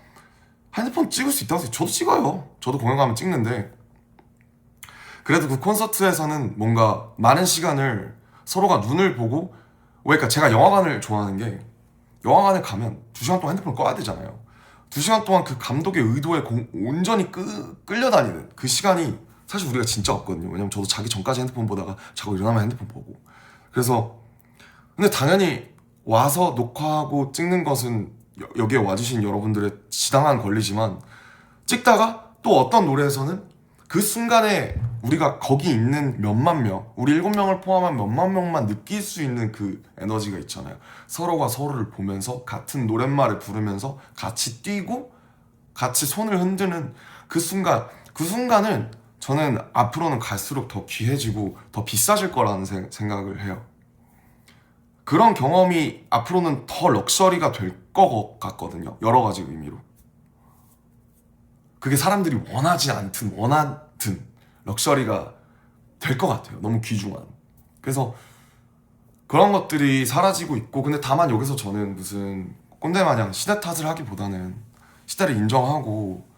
핸드폰 찍을 수 있다고 해서 저도 찍어요. 저도 공연 가면 찍는데, 그래도 그 콘서트에서는 뭔가 많은 시간을 서로가 눈을 보고, 그러니까 제가 영화관을 좋아하는 게, 영화관에 가면 2시간 동안 핸드폰을 꺼야 되잖아요. 2시간 동안 그 감독의 의도에 온전히 끌려다니는 그 시간이 사실 우리가 진짜 없거든요. 왜냐면 저도 자기 전까지 핸드폰 보다가 자고 일어나면 핸드폰 보고. 그래서 근데 당연히 와서 녹화하고 찍는 것은 여기에 와주신 여러분들의 지당한 권리지만, 찍다가 또 어떤 노래에서는 그 순간에 우리가 거기 있는 몇만 명, 우리 7명을 포함한 몇만 명만 느낄 수 있는 그 에너지가 있잖아요. 서로가 서로를 보면서 같은 노랫말을 부르면서 같이 뛰고 같이 손을 흔드는 그 순간은 저는 앞으로는 갈수록 더 귀해지고 더 비싸질 거라는 생각을 해요. 그런 경험이 앞으로는 더 럭셔리가 될 것 같거든요. 여러 가지 의미로. 그게 사람들이 원하지 않든 원하든 럭셔리가 될 것 같아요. 너무 귀중한. 그래서 그런 것들이 사라지고 있고, 근데 다만 여기서 저는 무슨 꼰대 마냥 시대 탓을 하기보다는 시대를 인정하고,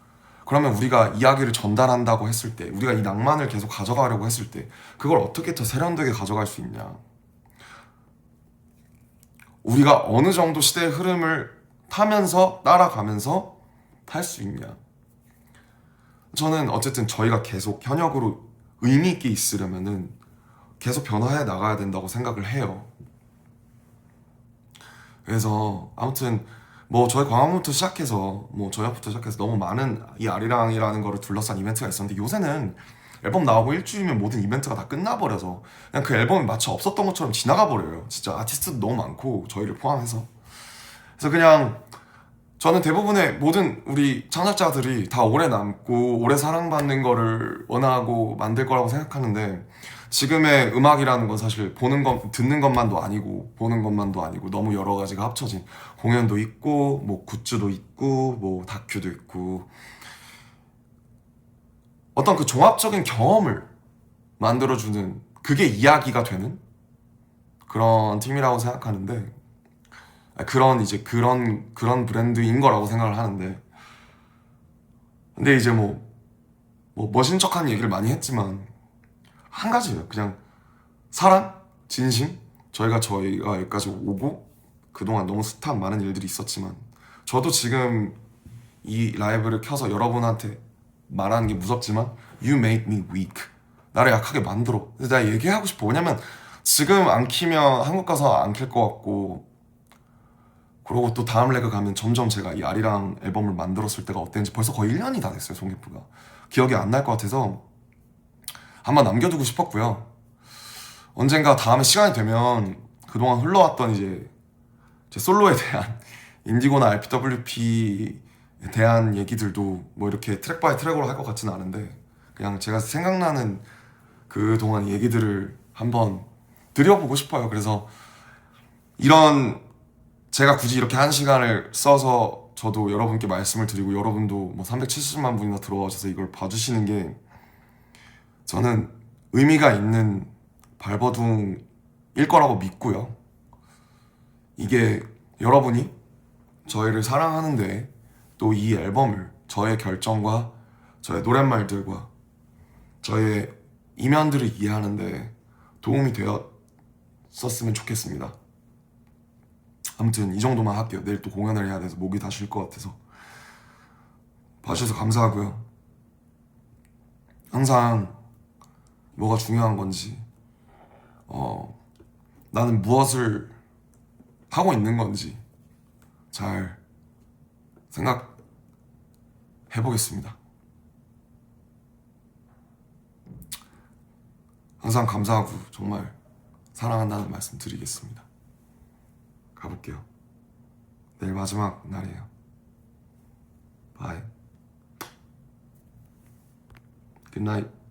그러면 우리가 이야기를 전달한다고 했을 때, 우리가 이 낭만을 계속 가져가려고 했을 때 그걸 어떻게 더 세련되게 가져갈 수 있냐, 우리가 어느 정도 시대의 흐름을 타면서 따라가면서 할 수 있냐. 저는 어쨌든 저희가 계속 현역으로 의미 있게 있으려면은 계속 변화해 나가야 된다고 생각을 해요. 그래서 아무튼 뭐 저희 광화문부터 시작해서 뭐 저녁부터 시작해서 너무 많은 이 아리랑이라는 거를 둘러싼 이벤트가 있었는데, 요새는 앨범 나오고 일주일이면 모든 이벤트가 다 끝나버려서 그냥 그 앨범이 마치 없었던 것처럼 지나가 버려요. 진짜 아티스트도 너무 많고 저희를 포함해서. 그래서 그냥 저는 대부분의 모든 우리 창작자들이 다 오래 남고 오래 사랑받는 거를 원하고 만들 거라고 생각하는데, 지금의 음악이라는 건 사실 듣는 것만도 아니고 보는 것만도 아니고 너무 여러 가지가 합쳐진, 공연도 있고 뭐 굿즈도 있고 뭐 다큐도 있고, 어떤 그 종합적인 경험을 만들어주는, 그게 이야기가 되는 그런 팀이라고 생각하는데, 그런 브랜드인 거라고 생각을 하는데, 근데 이제 뭐 멋진 척한 얘기를 많이 했지만 한 가지예요. 그냥 사랑, 진심. 저희가 여기까지 오고 그동안 너무 숱한 많은 일들이 있었지만 저도 지금 이 라이브를 켜서 여러분한테 말하는 게 무섭지만 You made me weak. 나를 약하게 만들어. 근데 내가 얘기하고 싶어. 왜냐면 지금 안 키면 한국 가서 안 킬 것 같고, 그리고 또 다음 레그 가면 점점 제가 이 아리랑 앨범을 만들었을 때가 어땠는지 벌써 거의 1년이 다 됐어요. 송기프가 기억이 안 날 것 같아서 한번 남겨두고 싶었고요. 언젠가 다음에 시간이 되면 그동안 흘러왔던 이제 제 솔로에 대한 인디고나 RPWP에 대한 얘기들도 뭐 이렇게 트랙 바이 트랙으로 할 것 같지는 않은데 그냥 제가 생각나는 그동안 얘기들을 한번 드려보고 싶어요. 그래서 이런 제가 굳이 이렇게 한 시간을 써서 저도 여러분께 말씀을 드리고 여러분도 뭐 370만 분이나 들어와주셔서 이걸 봐주시는 게 저는 의미가 있는 발버둥일 거라고 믿고요. 이게 여러분이 저희를 사랑하는데 또 이 앨범을 저의 결정과 저의 노랫말들과 저의 이면들을 이해하는데 도움이 되었었으면 좋겠습니다. 아무튼 이 정도만 할게요. 내일 또 공연을 해야 돼서 목이 다 쉴 것 같아서. 봐주셔서 감사하고요. 항상 뭐가 중요한 건지 나는 무엇을 하고 있는 건지 잘 생각해 보겠습니다. 항상 감사하고 정말 사랑한다는 말씀 드리겠습니다. 가볼게요. 내일 마지막 날이에요. 바이. 굿나잇.